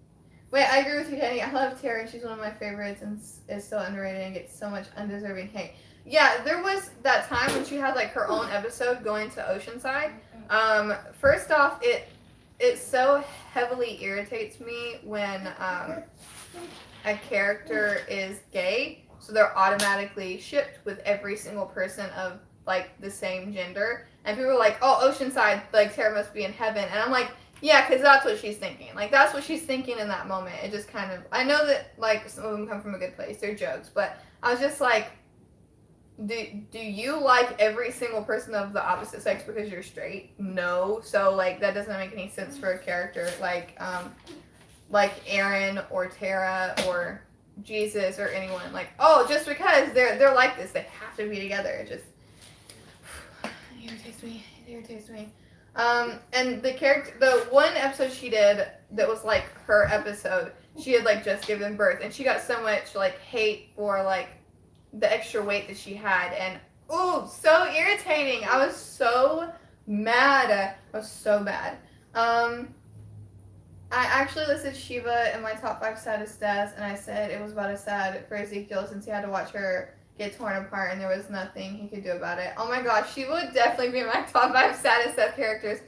I agree with you, Kenny. I love Tara. She's one of my favorites and is so underrated and gets so much undeserving hate. Yeah, there was that time when she had like her own episode going to Oceanside. First off, it so heavily irritates me when a character is gay, so they're automatically shipped with every single person of like the same gender. And people are like, oh, Oceanside, like Tara must be in heaven. And I'm like, yeah, because that's what she's thinking. Like, that's what she's thinking in that moment. It just kind of, I know that like some of them come from a good place. They're jokes. But I was just like, do you like every single person of the opposite sex because you're straight? No. So like that doesn't make any sense for a character like Aaron or Tara or Jesus or anyone. Like, oh, just because they're like this, they have to be together. It just irritates me. And the one episode she did that was like her episode, she had like just given birth and she got so much like hate for like the extra weight that she had, and so irritating. I was so mad. I actually listed Shiva in my top 5 saddest deaths, and I said it was about as sad for Ezekiel since he had to watch her get torn apart and there was nothing he could do about it. Oh my gosh, she would definitely be in my top 5 saddest death characters.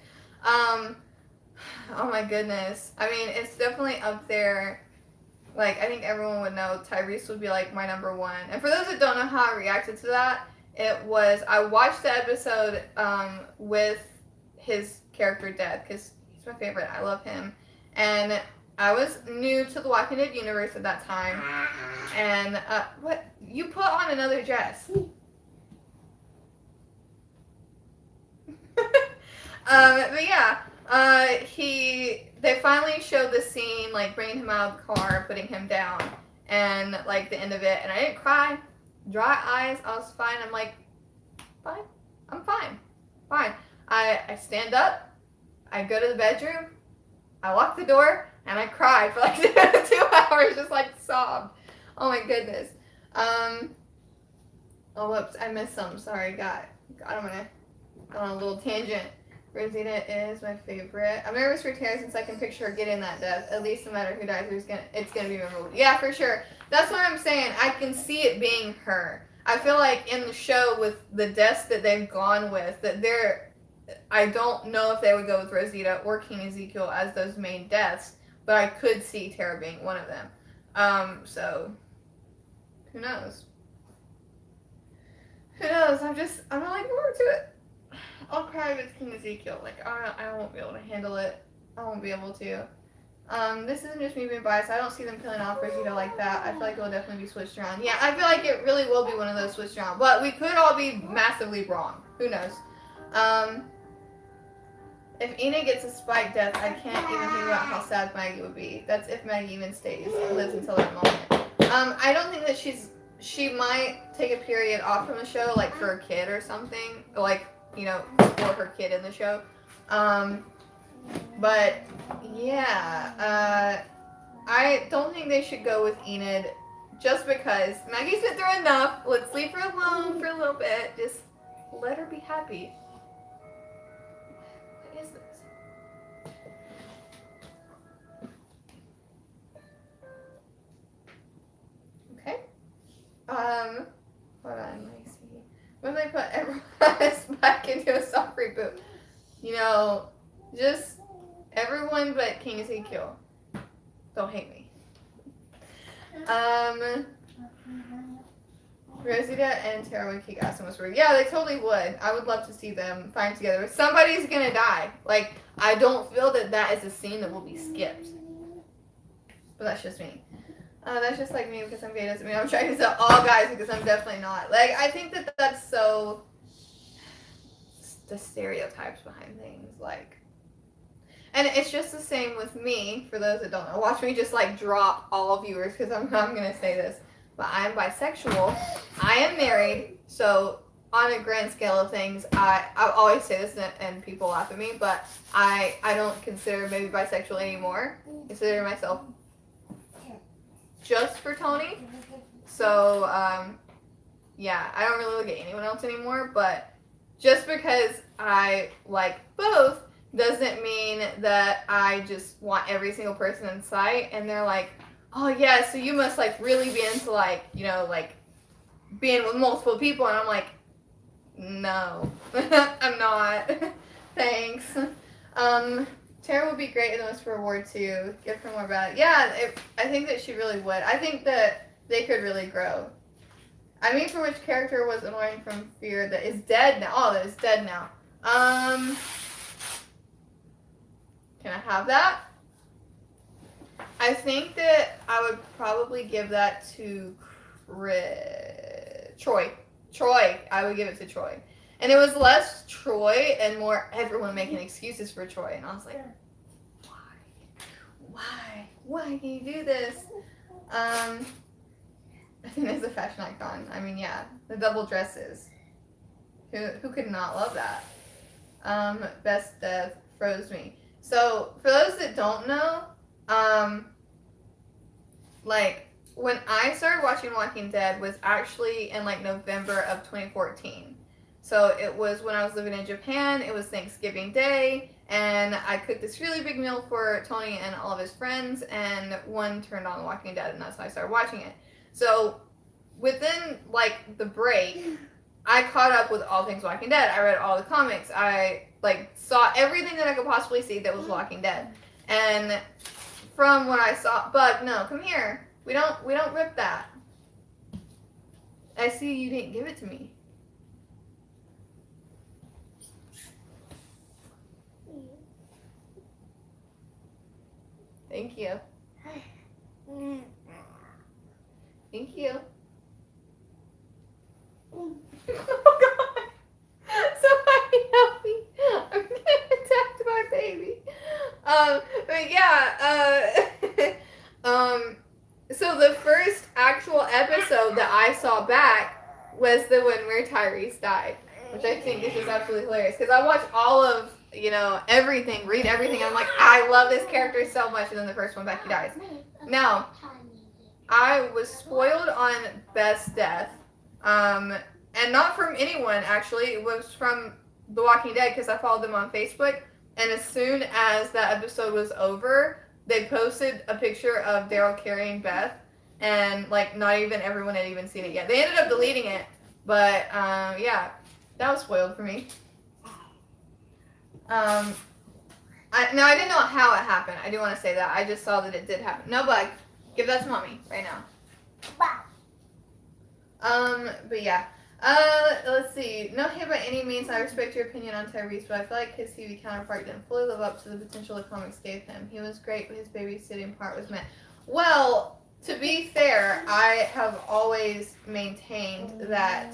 Oh my goodness. I mean, it's definitely up there. Like, I think everyone would know Tyrese would be like my number 1. And for those that don't know how I reacted to that, I watched the episode with his character dead because he's my favorite. I love him. And I was new to the Walking Dead universe at that time. And what? You put on another dress. But yeah, they finally showed the scene, like bringing him out of the car, putting him down, and like the end of it. And I didn't cry, dry eyes. I was fine. I'm like, fine. I'm fine. I stand up. I go to the bedroom. I lock the door, and I cried for like 2 hours, just like sobbed. Oh my goodness. Oh whoops, I missed some. Sorry, got on a little tangent. Rosita is my favorite. I'm nervous for Tara since I can picture her getting that death. At least no matter who dies, it's gonna be memorable. Yeah, for sure. That's what I'm saying. I can see it being her. I feel like in the show with the deaths that they've gone with, I don't know if they would go with Rosita or King Ezekiel as those main deaths, but I could see Tara being one of them. So who knows? I'm not looking forward to it. I'll cry if it's King Ezekiel. Like, I won't be able to handle it. I won't be able to. This isn't just me being biased. I don't see them killing off Rosita like that. I feel like it will definitely be switched around. Yeah, I feel like it really will be one of those switched around. But we could all be massively wrong. Who knows? If Enid gets a spike death, I can't even think about how sad Maggie would be. That's if Maggie even lives until that moment. I don't think that she might take a period off from the show, like for a kid or something. Like, you know, for her kid in the show. But yeah, I don't think they should go with Enid just because Maggie's been through enough. Let's leave her alone for a little bit. Just let her be happy. What is this? put everyone else back into a soft reboot. You know, just everyone but King Ezekiel. Don't hate me. Rosita and Tara would kick ass in Westworld. Yeah, they totally would. I would love to see them find together. Somebody's gonna die. Like, I don't feel that is a scene that will be skipped. But that's just me. That's just like me because I'm gay doesn't mean I'm trying to tell all guys because I'm definitely not. Like, I think that's so... the stereotypes behind things, like... And it's just the same with me, for those that don't know. Watch me just, like, drop all viewers because I'm gonna say this. But I'm bisexual. I am married, so on a grand scale of things, I always say this and people laugh at me, but I don't consider maybe bisexual anymore. I consider myself just for Tony. So, yeah, I don't really look at anyone else anymore, but just because I like both doesn't mean that I just want every single person in sight, and they're like, oh yeah, so you must like really be into like, you know, like being with multiple people, and I'm like, no, I'm not. Thanks. Tara would be great in the Whisper Award too. Give her more about it. Yeah, I think that she really would. I think that they could really grow. I mean, for which character was annoying from Fear that is dead now? Oh, that is dead now. Can I have that? I think that I would probably give that to Troy. Troy. I would give it to Troy. And it was less Troy and more everyone making excuses for Troy. And I was like, why? Why can you do this? I think that's a fashion icon. I mean, yeah, the double dresses. Who could not love that? Best Death froze me. So for those that don't know, like when I started watching Walking Dead was actually in like November of 2014. So it was when I was living in Japan. It was Thanksgiving Day, and I cooked this really big meal for Tony and all of his friends, and one turned on Walking Dead, and that's how I started watching it. So within like the break, I caught up with all things Walking Dead. I read all the comics. I like saw everything that I could possibly see that was Walking Dead. And from what I saw, Bug, no, come here. We don't rip that. I see you didn't give it to me. Thank you. Thank you. Oh God! Somebody help me! I'm getting attacked by a baby. But yeah. So the first actual episode that I saw back was the one where Tyrese died, which I think is just absolutely hilarious because I watched all of everything, read everything. And I'm like, I love this character so much, and then the first one back he dies. Now, I was spoiled on Best Death. And not from anyone, actually. It was from The Walking Dead because I followed them on Facebook. And as soon as that episode was over, they posted a picture of Daryl carrying Beth. And, like, not even everyone had even seen it yet. They ended up deleting it. But, yeah, that was spoiled for me. I didn't know how it happened. I do want to say that. I just saw that it did happen. No, Bug. Give that to Mommy right now. But yeah. Let's see. No hate by any means. I respect your opinion on Tyrese, but I feel like his TV counterpart didn't fully live up to the potential the comics gave him. He was great, but his babysitting part was meant. Well, to be fair, I have always maintained that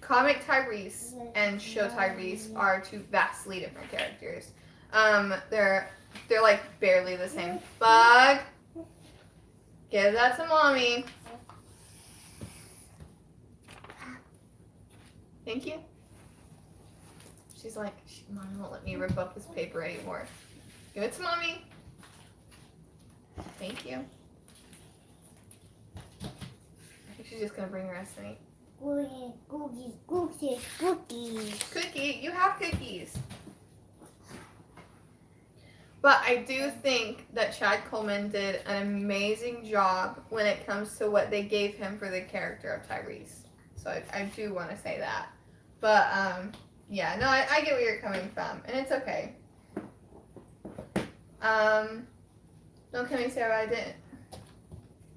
comic Tyrese and show Tyrese are two vastly different characters. They're like barely the same. Bug, give that to Mommy. Thank you. She's like, Mommy won't let me rip up this paper anymore. Give it to Mommy. Thank you. I think she's just gonna bring the rest to me. Cookies. Cookie, you have cookies. But I do think that Chad Coleman did an amazing job when it comes to what they gave him for the character of Tyrese. So I do want to say that. But, yeah, no, I get where you're coming from, and it's okay. Don't come and say I didn't.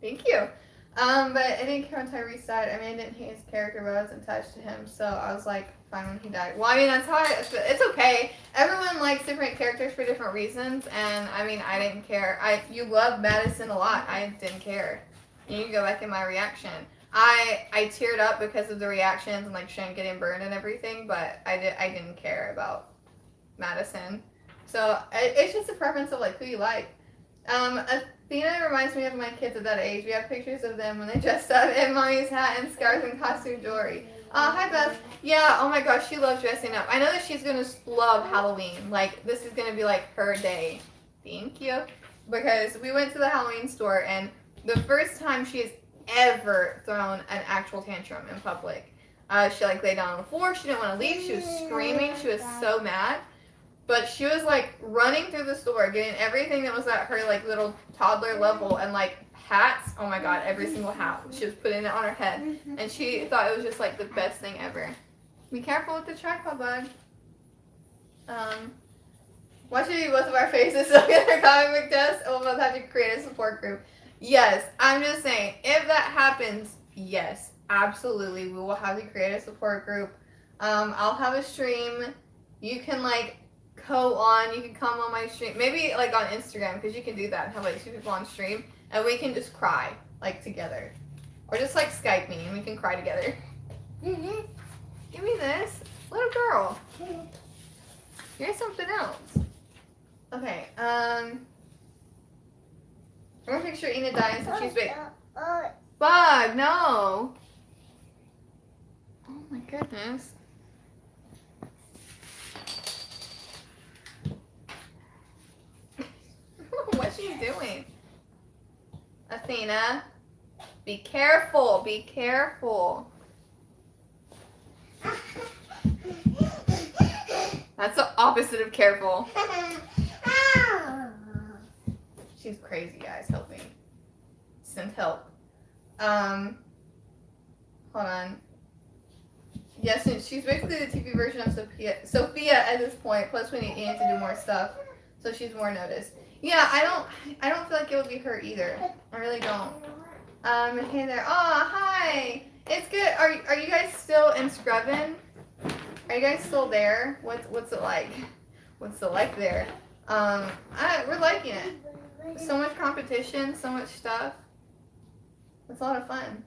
Thank you. But I didn't care when Tyrese died. I mean, I didn't hate his character, but I wasn't attached to him, so I was like, fine when he died. Well, I mean, that's how it's okay. Everyone likes different characters for different reasons, and I mean, I didn't care. You love Madison a lot. I didn't care. You can go back in my reaction. I teared up because of the reactions and like Shen getting burned and everything, but I didn't care about Madison. So it's just a preference of like who you like. Athena reminds me of my kids at that age. We have pictures of them when they dressed up in mommy's hat and scarves and costume jewelry. Hi Beth. Yeah, oh my gosh, she loves dressing up. I know that she's gonna love Halloween. Like, this is gonna be like her day. Thank you. Because we went to the Halloween store, and the first time she has ever thrown an actual tantrum in public. She like laid down on the floor. She didn't want to leave. She was screaming. She was so mad. But she was like running through the store, getting everything that was at her like little toddler level, and like hats. Oh my god, every single hat. She was putting it on her head, and she thought it was just like the best thing ever. Be careful with the tripod, bud. Watch it be both of our faces so get our comic book test, and we'll both have to create a support group. Yes, I'm just saying, if that happens, yes, absolutely, we will have to create a support group. I'll have a stream. You can like you can come on my stream, maybe like on Instagram, because you can do that and have like 2 people on stream, and we can just cry like together, or just like Skype me and we can cry together. Give me this, little girl. Here's something else. Okay, I'm gonna picture Ina dying so she's big. Bug, no. Oh my goodness. What's she doing? Athena, be careful, be careful. That's the opposite of careful. She's crazy, guys. Help me. Send help. Hold on. Yes, she's basically the TV version of Sophia at this point. Plus, we need Ian to do more stuff, so she's more noticed. Yeah, I don't feel like it would be her either. I really don't. Hey there. Oh, hi. It's good. Are you guys still in Scrubbin'? Are you guys still there? What's it like? What's it like there? We're liking it. So much competition, so much stuff. It's a lot of fun.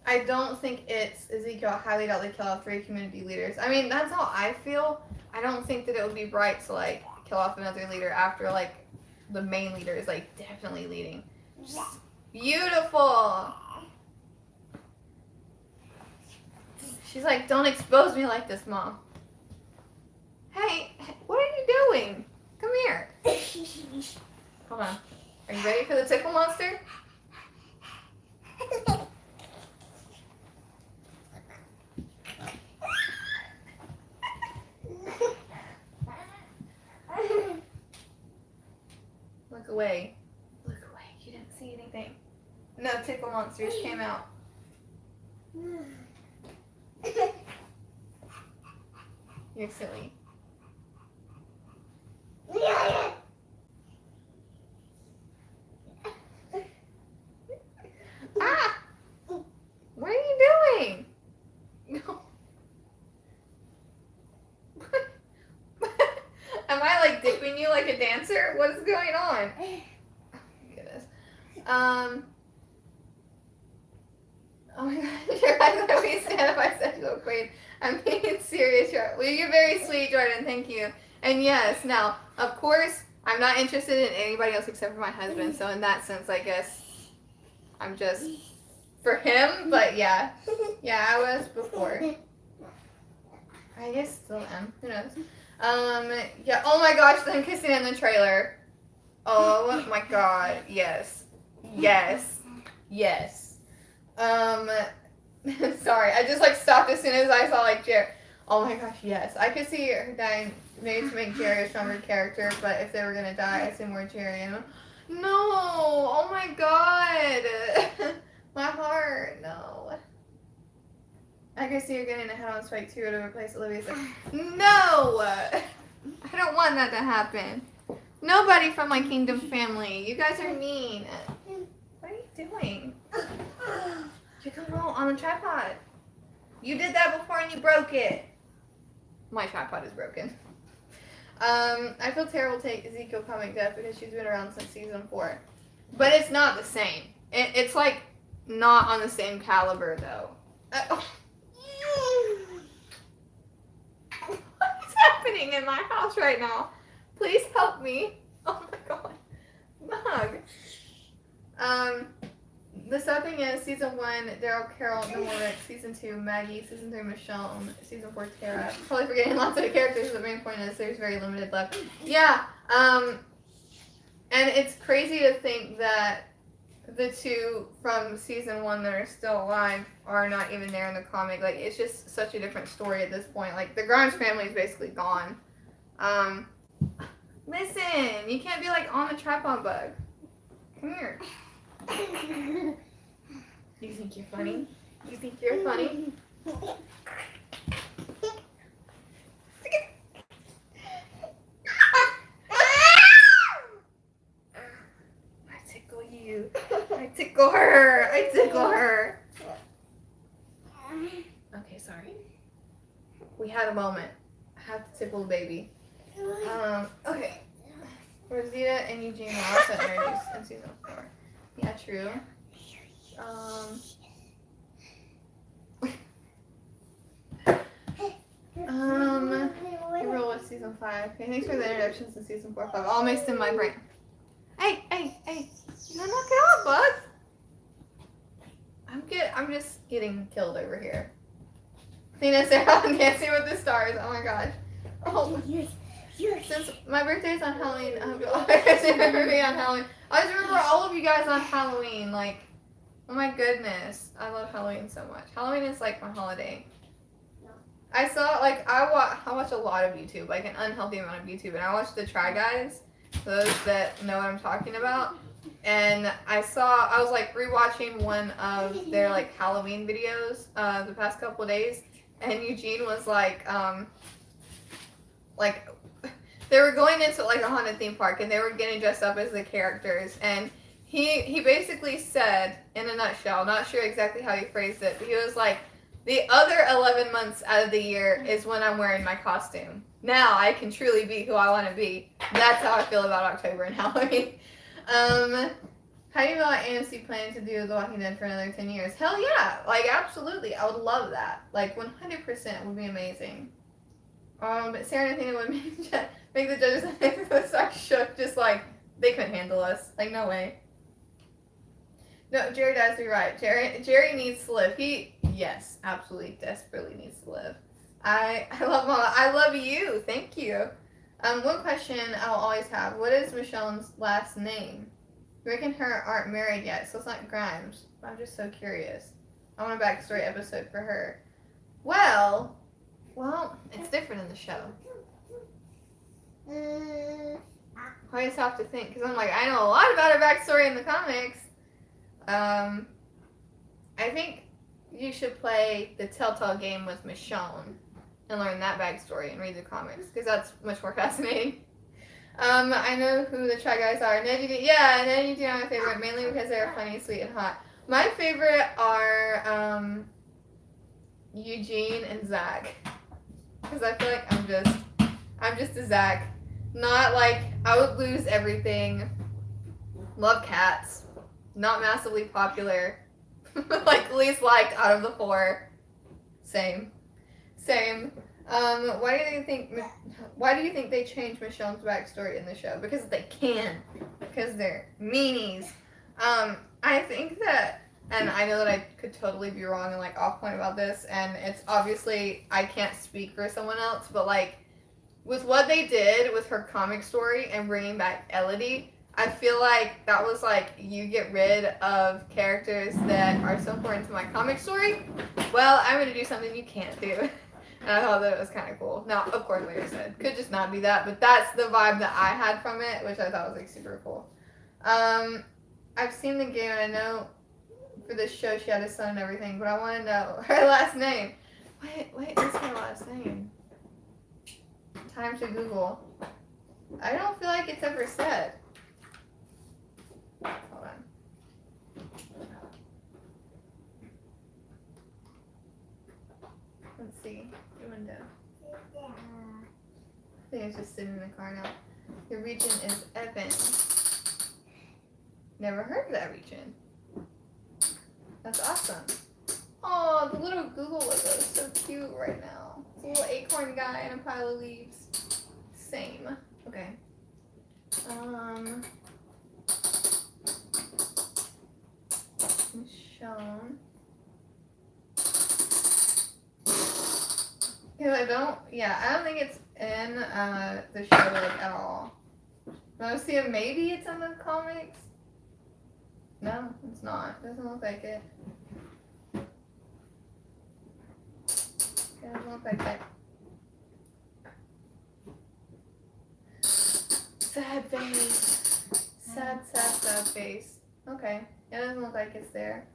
I don't think it's Ezekiel. I highly doubt they kill off 3 community leaders. I mean, that's how I feel. I don't think that it would be bright to like kill off another leader after like the main leader is like definitely leading. Just beautiful. She's like, don't expose me like this, Mom. Hey, what are you doing? Come here. Hold on. Are you ready for the tickle monster? Look away. Look away. You didn't see anything. No tickle monsters came out. You're silly. Ah! What are you doing? No. Am I like dipping you like a dancer? What is going on? Oh my goodness. Oh my gosh, you're right that we stand by sexual queen. I'm being serious. Well, you're very sweet, Jordan. Thank you. And yes, now, of course, I'm not interested in anybody else except for my husband. So in that sense, I guess I'm just for him. But yeah, I was before. I guess still am. Who knows? Yeah. Oh my gosh, them kissing in the trailer. Oh my god. Yes. Yes. Yes. Sorry, I just like stopped as soon as I saw like Jerry. Oh my gosh, yes. I could see her dying maybe to make Jerry a stronger character, but if they were gonna die, I'd say more Jerry. And no! Oh my god! My heart, no. I can see you're getting a head on spike 2 to replace Olivia's. No! I don't want that to happen. Nobody from my kingdom family. You guys are mean. What are you doing? You can roll on the tripod. You did that before and you broke it. My tripod is broken. I feel terrible to take Ezekiel comic death because she's been around since season 4. But it's not the same. It's like not on the same caliber though. What is happening in my house right now? Please help me. Oh my god. Mug. The sad thing is, season 1, Daryl, Carol, no more Rick. Season 2, Maggie. Season 3, Michelle. Season 4, Tara. Probably forgetting lots of characters, but the main point is there's very limited left. Yeah, and it's crazy to think that the 2 from season 1 that are still alive are not even there in the comic. Like, it's just such a different story at this point. Like, the Grimes family is basically gone. Listen, you can't be like on the tripod bug. Come here. You think you're funny? You think you're funny? I tickle you. I tickle her. I tickle her. Okay, sorry. We had a moment. I have to tickle the baby. Okay. Rosita and Eugene were also introduced in season 4. Yeah, true. April was season 5. Okay, thanks for the introductions in season 4 5. All mixed in my brain. Hey! No, knock it off, bud! I'm just getting killed over here. Tina, Sarah, and Dancing with the Stars. Oh my gosh. Oh. Since my birthday is on Halloween, I always remember me on Halloween. I always remember all of you guys on Halloween. Like, oh my goodness, I love Halloween so much. Halloween is like my holiday. I saw I watch a lot of YouTube, like an unhealthy amount of YouTube, and I watch the Try Guys, those that know what I'm talking about. And I was like rewatching one of their like Halloween videos the past couple of days, and Eugene was like they were going into like a haunted theme park and they were getting dressed up as the characters, and he basically said in a nutshell, not sure exactly how he phrased it, but he was like, the other 11 months out of the year is when I'm wearing my costume. Now I can truly be who I want to be. That's how I feel about October and Halloween. How do you feel about AMC planning to do The Walking Dead for another 10 years? Hell yeah, like absolutely, I would love that. Like 100% would be amazing. But Sarah and Athena would make the judges start shook, just like they couldn't handle us. Like no way. No, Jerry does be right. Jerry needs to live. Yes, absolutely, desperately needs to live. I love Mama. I love you. Thank you. One question I'll always have: what is Michonne's last name? Rick and her aren't married yet, so it's not Grimes. I'm just so curious. I want a backstory episode for her. Well, it's different in the show. I always have to think, because I'm like, I know a lot about her backstory in the comics. I think you should play the Telltale game with Michonne and learn that backstory and read the comics, because that's much more fascinating. I know who the Try Guys are. Ned and Eugene are my favorite, mainly because they're funny, sweet, and hot. My favorite are Eugene and Zach, because I feel like I'm just a Zach. Not like I would lose everything. Love cats. Not massively popular. Like least liked out of the 4. Same. Why do you think they changed Michonne's backstory in the show? Because they can. Because they're meanies. I think that, and I know that I could totally be wrong and like off point about this, and it's obviously I can't speak for someone else, but like with what they did with her comic story and bringing back Elodie, I feel like that was like, you get rid of characters that are so important to my comic story. Well, I'm going to do something you can't do. And I thought that it was kind of cool. Now, of course, like I said, could just not be that, but that's the vibe that I had from it, which I thought was like super cool. I've seen the game and I know for this show. She had a son and everything, but I want to know her last name. What is her last name? Time to Google. I don't feel like it's ever said. Hold on. Let's see. Your window. I think it's just sitting in the car now. Your region is Evan. Never heard of that region. That's awesome. Oh, the little Google logo is so cute right now. It's a little acorn guy and a pile of leaves. Same. Okay. Shown. Because I don't think it's in the show like at all. I see it, maybe it's in the comics. No, it's not. Doesn't look like it. Doesn't look like it. Sad face. Sad face. Okay. It doesn't look like it's there.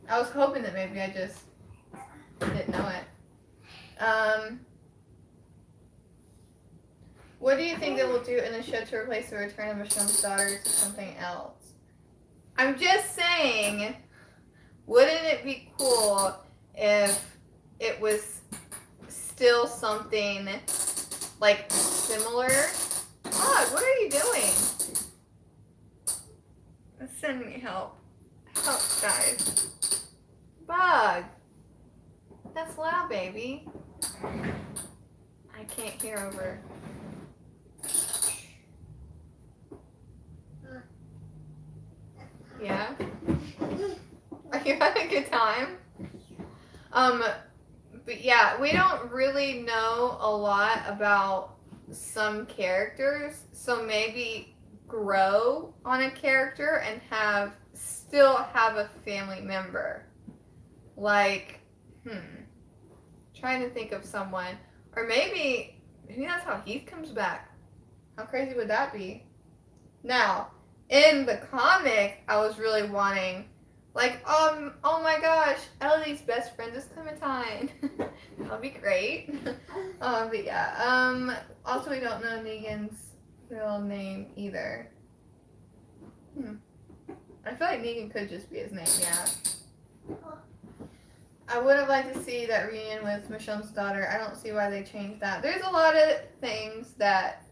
I was hoping that maybe I just didn't know it. What do you think they will do in the show to replace the return of Michonne's daughter to something else? I'm just saying, wouldn't it be cool if it was still something like similar? God, what are you doing? Send me help. Help, guys. Bug. That's loud, baby. I can't hear over. Yeah? Are you having a good time? But yeah, we don't really know a lot about some characters, so maybe grow on a character and still have a family member. Like, trying to think of someone. Or maybe that's how Heath comes back. How crazy would that be? Now, in the comic, I was really wanting, like, oh my gosh, Ellie's best friend is Clementine. That'll be great. But yeah, also we don't know Negan's real name either. I feel like Negan could just be his name, yeah. I would have liked to see that reunion with Michonne's daughter. I don't see why they changed that. There's a lot of things that,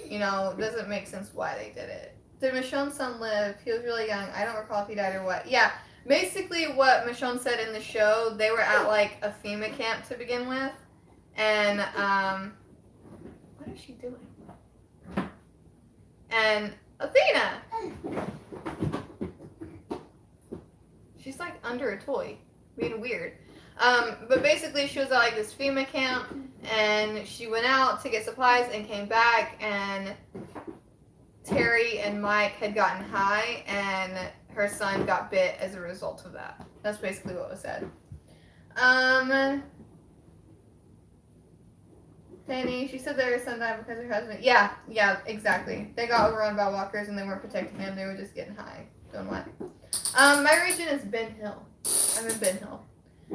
doesn't make sense why they did it. Did Michonne's son live? He was really young. I don't recall if he died or what. Yeah, basically what Michonne said in the show, they were at like a FEMA camp to begin with. And, what is she doing? And Athena! She's like under a toy, being weird. But basically she was at like this FEMA camp and she went out to get supplies and came back and Terry and Mike had gotten high and her son got bit as a result of that. That's basically what was said. Fanny, she said that her son died because her husband... Yeah, exactly. They got overrun by walkers and they weren't protecting him. They were just getting high. Doing what? My region is Ben Hill. I'm in Ben Hill.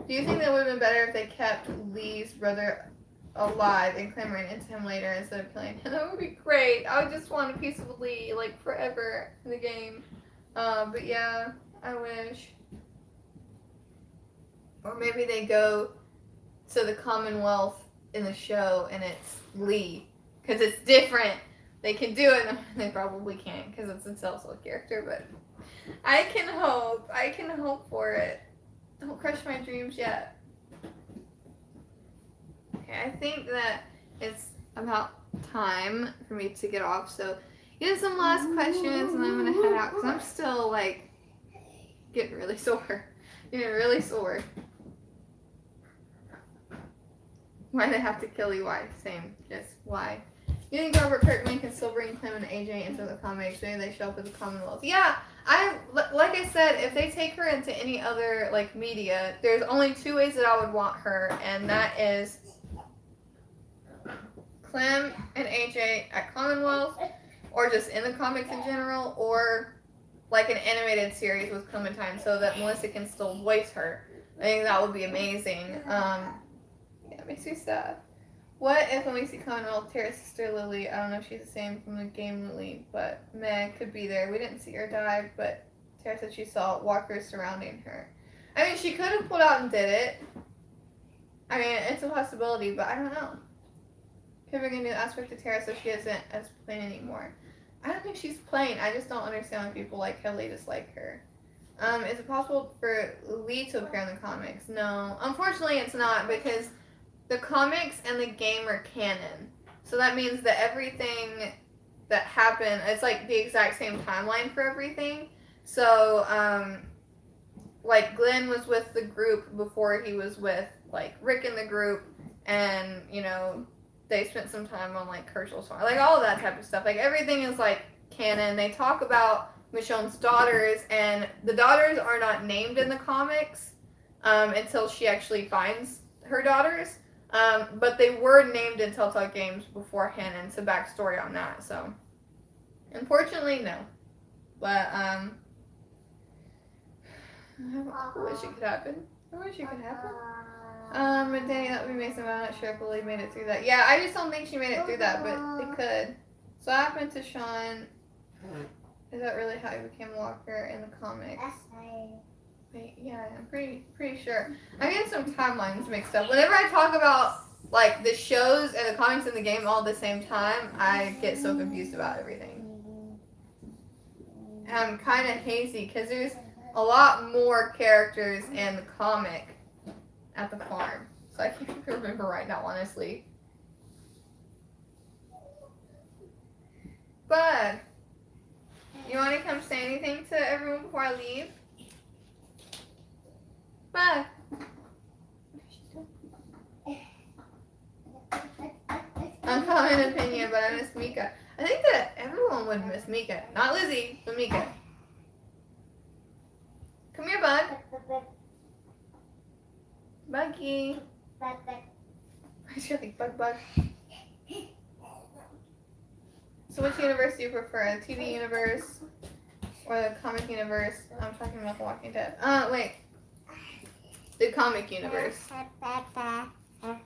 Do you think that would have been better if they kept Lee's brother alive and Clem ran into him later instead of killing him? That would be great. I would just want a piece of Lee, like, forever in the game. But yeah, I wish. Or maybe they go to the Commonwealth in the show and it's Lee. Because it's different. They can do it. No, they probably can't because it's a Celestial character, but I can hope. I can hope for it. Don't crush my dreams yet. Okay, I think that it's about time for me to get off. So, get some last questions, and I'm gonna head out because I'm still like getting really sore. Why they have to kill you? Why? Same. Just why? You think Robert Kirkman can still bring Clem and AJ into the comics? Maybe they show up at the Commonwealth. Yeah, like I said, if they take her into any other like media, there's only two ways that I would want her, and that is Clem and AJ at Commonwealth, or just in the comics in general, or like an animated series with Clementine so that Melissa can still voice her. I think that would be amazing. Yeah, it makes me sad. What if when we see Commonwealth, Tara's sister Lily, I don't know if she's the same from the game Lily, but Meg could be there. We didn't see her die, but Tara said she saw walkers surrounding her. I mean, she could have pulled out and did it. I mean, it's a possibility, but I don't know. Could bring a new aspect to Tara so she isn't as plain anymore. I don't think she's plain. I just don't understand why people like heavily dislike her. Is it possible for Lee to appear in the comics? No. Unfortunately, it's not because the comics and the game are canon. So that means that everything that happened, it's like the exact same timeline for everything. So, like Glenn was with the group before he was with like Rick in the group, and you know they spent some time on like Herschel's farm, like all of that type of stuff. Like everything is like canon. They talk about Michonne's daughters, and the daughters are not named in the comics until she actually finds her daughters. But they were named in Telltale Games beforehand, and it's a backstory on that. So, unfortunately, no. But I wish it could happen. I wish it could happen. Danny, that would be amazing, but I'm not sure if Lily made it through that. Yeah, I just don't think she made it through that, but it could. So what happened to Sean? Is that really how he became a walker in the comics? Wait, yeah, I'm pretty sure. I'm getting some timelines mixed up. Whenever I talk about like the shows and the comics and the game all at the same time, I get so confused about everything. And I'm kind of hazy because there's a lot more characters in the comic at the farm. So I can't remember right now, honestly. Bud, you want to come say anything to everyone before I leave? Bud. Uncommon opinion, but I miss Mika. I think that everyone would miss Mika. Not Lizzie, but Mika. Come here, Bug. Buggy. Why's your like bug? So which universe do you prefer? The TV universe or the comic universe? I'm talking about The Walking Dead. Wait. The comic universe. But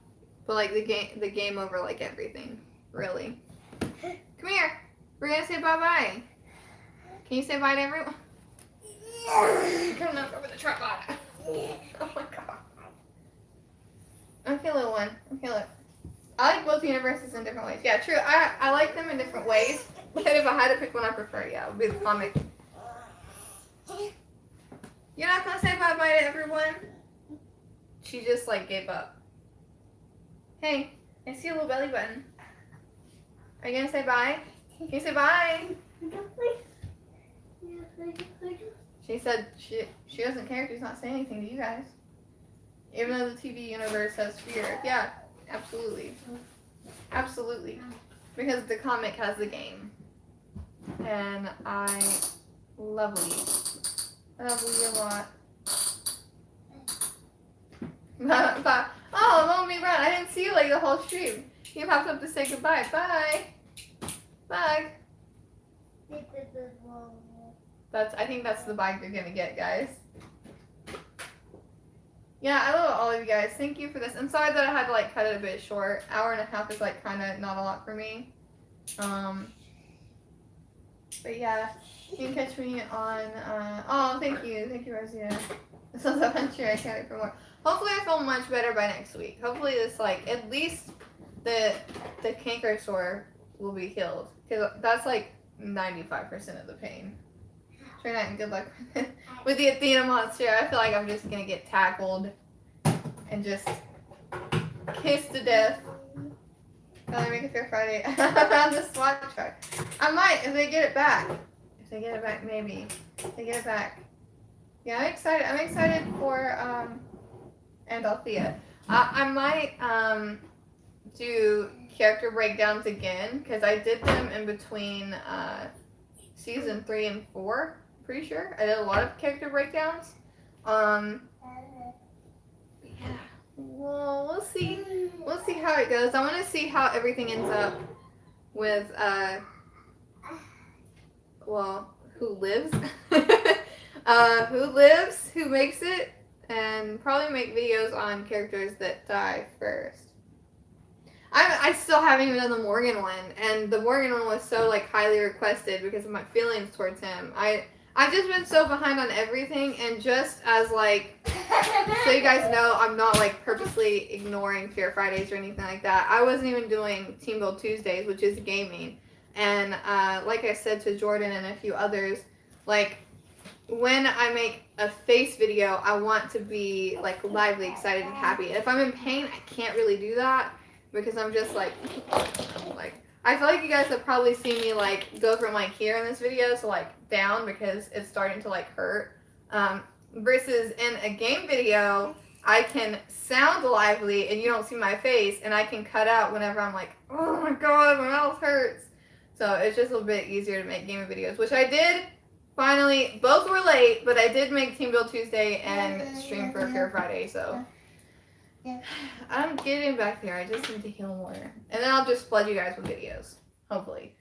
like the game over like everything. Really. Come here. We're gonna say bye-bye. Can you say bye to everyone? Come knock over the tripod. Oh my god. Okay, little one. Okay, look. I like both universes in different ways. Yeah, true. I like them in different ways. But if I had to pick one I prefer, yeah, it would be the comic. You're not gonna say bye-bye to everyone? She just like gave up. Hey, I see a little belly button. Are you gonna say bye? Can you say bye? She said she doesn't care if she's not saying anything to you guys. Even though the TV universe has fear. Yeah, absolutely. Absolutely. Because the comic has the game. And I love Lee. I love Lee a lot. Bye. Oh, Mommy Run. I didn't see you like the whole stream. You popped up to say goodbye. Bye. Bye. I think that's the bag you're gonna get, guys. Yeah, I love all of you guys. Thank you for this. I'm sorry that I had to like cut it a bit short. Hour and a half is like kind of not a lot for me. But yeah, you can catch me on. Oh, thank you, Rosina. This was a adventure. I can't wait for more. Hopefully, I feel much better by next week. Hopefully, this like at least the canker sore will be healed because that's like 95% of the pain. Try not and good luck with the Athena monster. I feel like I'm just gonna get tackled and just kissed to death. I'll make it Fair Friday on the SWAT truck. I might if they get it back. If they get it back, maybe. If they get it back. Yeah, I'm excited. I'm excited for and Althea. I might do character breakdowns again because I did them in between season 3 and 4. Pretty sure I did a lot of character breakdowns. Yeah. Well, we'll see. We'll see how it goes. I want to see how everything ends up with well, who lives, who makes it, and probably make videos on characters that die first. I still haven't even done the Morgan one, and the Morgan one was so like highly requested because of my feelings towards him. I've just been so behind on everything, and just as like, so you guys know, I'm not like purposely ignoring Fear Fridays or anything like that. I wasn't even doing Team Build Tuesdays, which is gaming, and like I said to Jordan and a few others, like when I make a face video, I want to be like lively, excited, and happy. And if I'm in pain, I can't really do that because I'm just like I feel like you guys have probably seen me like go from like here in this video to like down because it's starting to like hurt. Versus in a game video, I can sound lively and you don't see my face, and I can cut out whenever I'm like, oh my god, my mouth hurts. So it's just a little bit easier to make gaming videos, which I did. Finally, both were late, but I did make Team Build Tuesday and stream for Fear Friday, so I'm getting back there. I just need to heal more. And then I'll just flood you guys with videos, hopefully.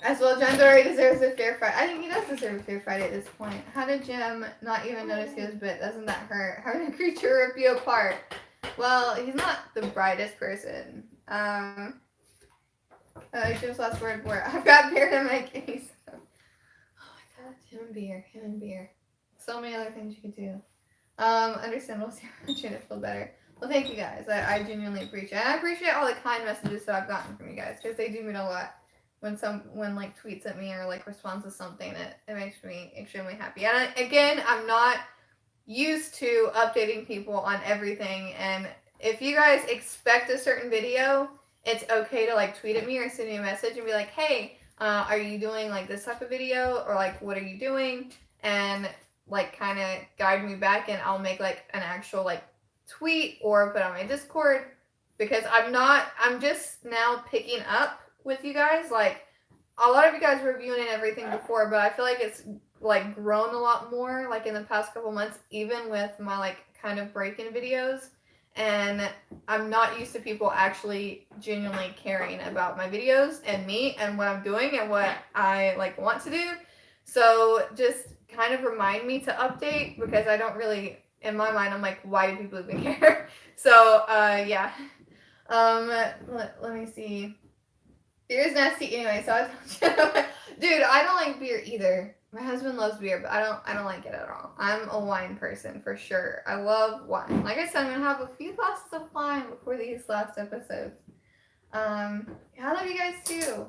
As well, John Dory deserves a Fair Friday. I think he does deserve a Fair Friday at this point. How did Jim not even notice he was bit? Doesn't that hurt? How did a creature rip you apart? Well, he's not the brightest person. Jim's last word were, I've got beer to my case. Oh my god, him and beer. So many other things you could do. Understandable, trying to feel better. Well, thank you guys. I genuinely appreciate it. And I appreciate all the kind messages that I've gotten from you guys, because they do mean a lot. When like tweets at me or like responds to something, it makes me extremely happy. And again, I'm not used to updating people on everything, and if you guys expect a certain video, it's okay to like tweet at me or send me a message and be like, hey, are you doing like this type of video, or like what are you doing, and like kind of guide me back, and I'll make like an actual like tweet or put on my Discord, because I'm just now picking up with you guys. Like a lot of you guys were viewing everything before, but I feel like it's like grown a lot more like in the past couple months, even with my like kind of break-in videos. And I'm not used to people actually genuinely caring about my videos and me and what I'm doing and what I like want to do. So just kind of remind me to update, because I don't really, in my mind, I'm like, why do people even care? So yeah. Let me see. Beer is nasty anyway, so I told you. Dude, I don't like beer either. My husband loves beer, but I don't like it at all. I'm a wine person for sure. I love wine. Like I said, I'm gonna have a few glasses of wine before these last episodes. I love you guys too.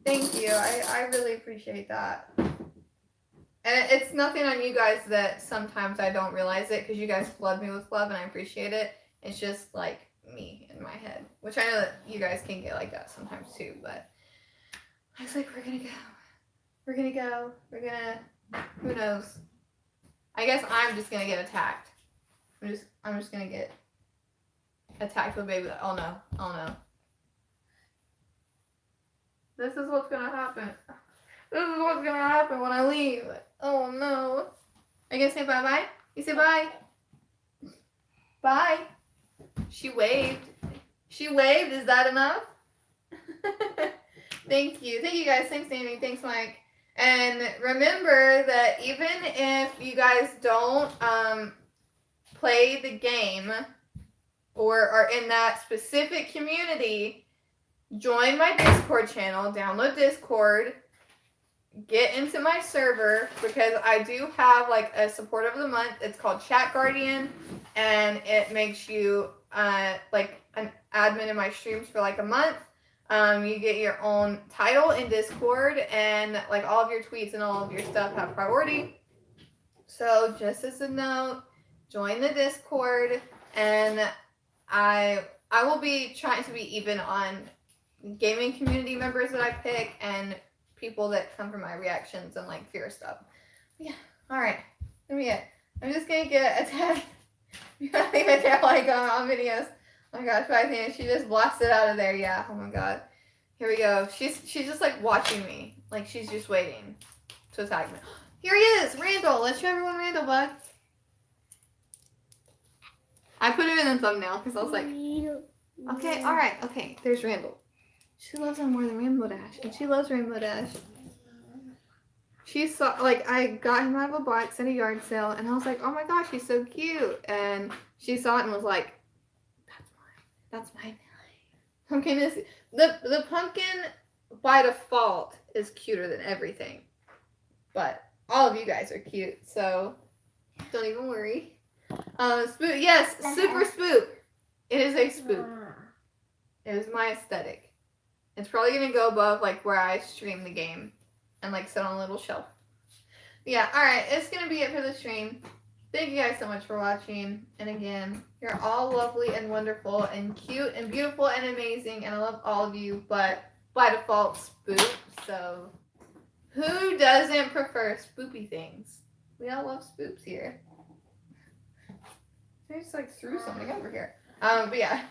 Thank you. I really appreciate that. And it's nothing on you guys that sometimes I don't realize it, because you guys flood me with love and I appreciate it. It's just like me in my head, which I know that you guys can get like that sometimes too, but I was like, we're gonna go, who knows? I guess I'm just gonna get attacked. I'm just gonna get attacked with baby. Oh no. This is what's gonna happen. This is what's gonna happen when I leave. Oh no. Are you gonna say bye-bye? You say bye. Bye. She waved. Is that enough? Thank you. Thank you guys. Thanks, Amy. Thanks, Mike. And remember that even if you guys don't play the game or are in that specific community, join my Discord channel, download Discord, get into my server, because I do have like a support of the month. It's called Chat Guardian, and it makes you like an admin in my streams for like a month. You get your own title in Discord, and like all of your tweets and all of your stuff have priority. So just as a note, join the Discord, and I will be trying to be even on gaming community members that I pick and people that come from my reactions and like fear stuff. Yeah. All right. Let me get. I'm just gonna get attacked. You gotta leave it there like on videos. Oh my gosh, I think she just blasted out of there. Yeah. Oh my god. Here we go. She's just like watching me. Like she's just waiting to attack me. Here he is, Randall. Let's show everyone Randall, bud. I put him in the thumbnail because I was like, okay, all right, okay. There's Randall. She loves him more than Rainbow Dash, and she loves Rainbow Dash. She saw, like, I got him out of a box at a yard sale, and I was like, oh my gosh, he's so cute. And she saw it and was like, that's mine. Pumpkin is, the pumpkin by default is cuter than everything. But all of you guys are cute, so don't even worry. Spook, yes, super spook. It is a spook. It is my aesthetic. It's probably gonna go above like where I stream the game and like sit on a little shelf. Yeah, alright, it's gonna be it for the stream. Thank you guys so much for watching. And again, you're all lovely and wonderful and cute and beautiful and amazing, and I love all of you, but by default, spook. So who doesn't prefer spoopy things? We all love spoops here. I just like threw something over here. But yeah.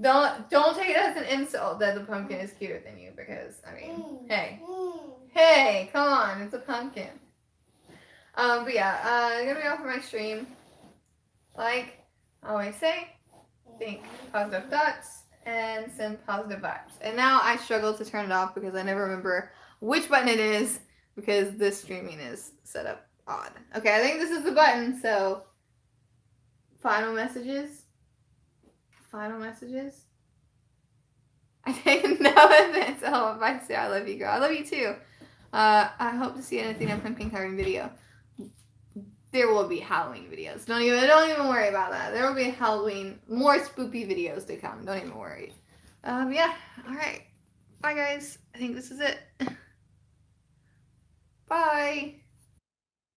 Don't take it as an insult that the pumpkin is cuter than you, because I mean, hey, come on, it's a pumpkin. But yeah, gonna be all for my stream. Like I always say, think positive thoughts and send positive vibes. And now I struggle to turn it off because I never remember which button it is, because this streaming is set up odd. Okay, I think this is the button. So final messages. I take no offense. Oh, bye, Sarah. I love you, girl. I love you too. I hope to see anything in pumpkin carving video. There will be Halloween videos. Don't even worry about that. There will be Halloween, more spoopy videos to come. Don't even worry. Yeah. All right. Bye, guys. I think this is it. Bye.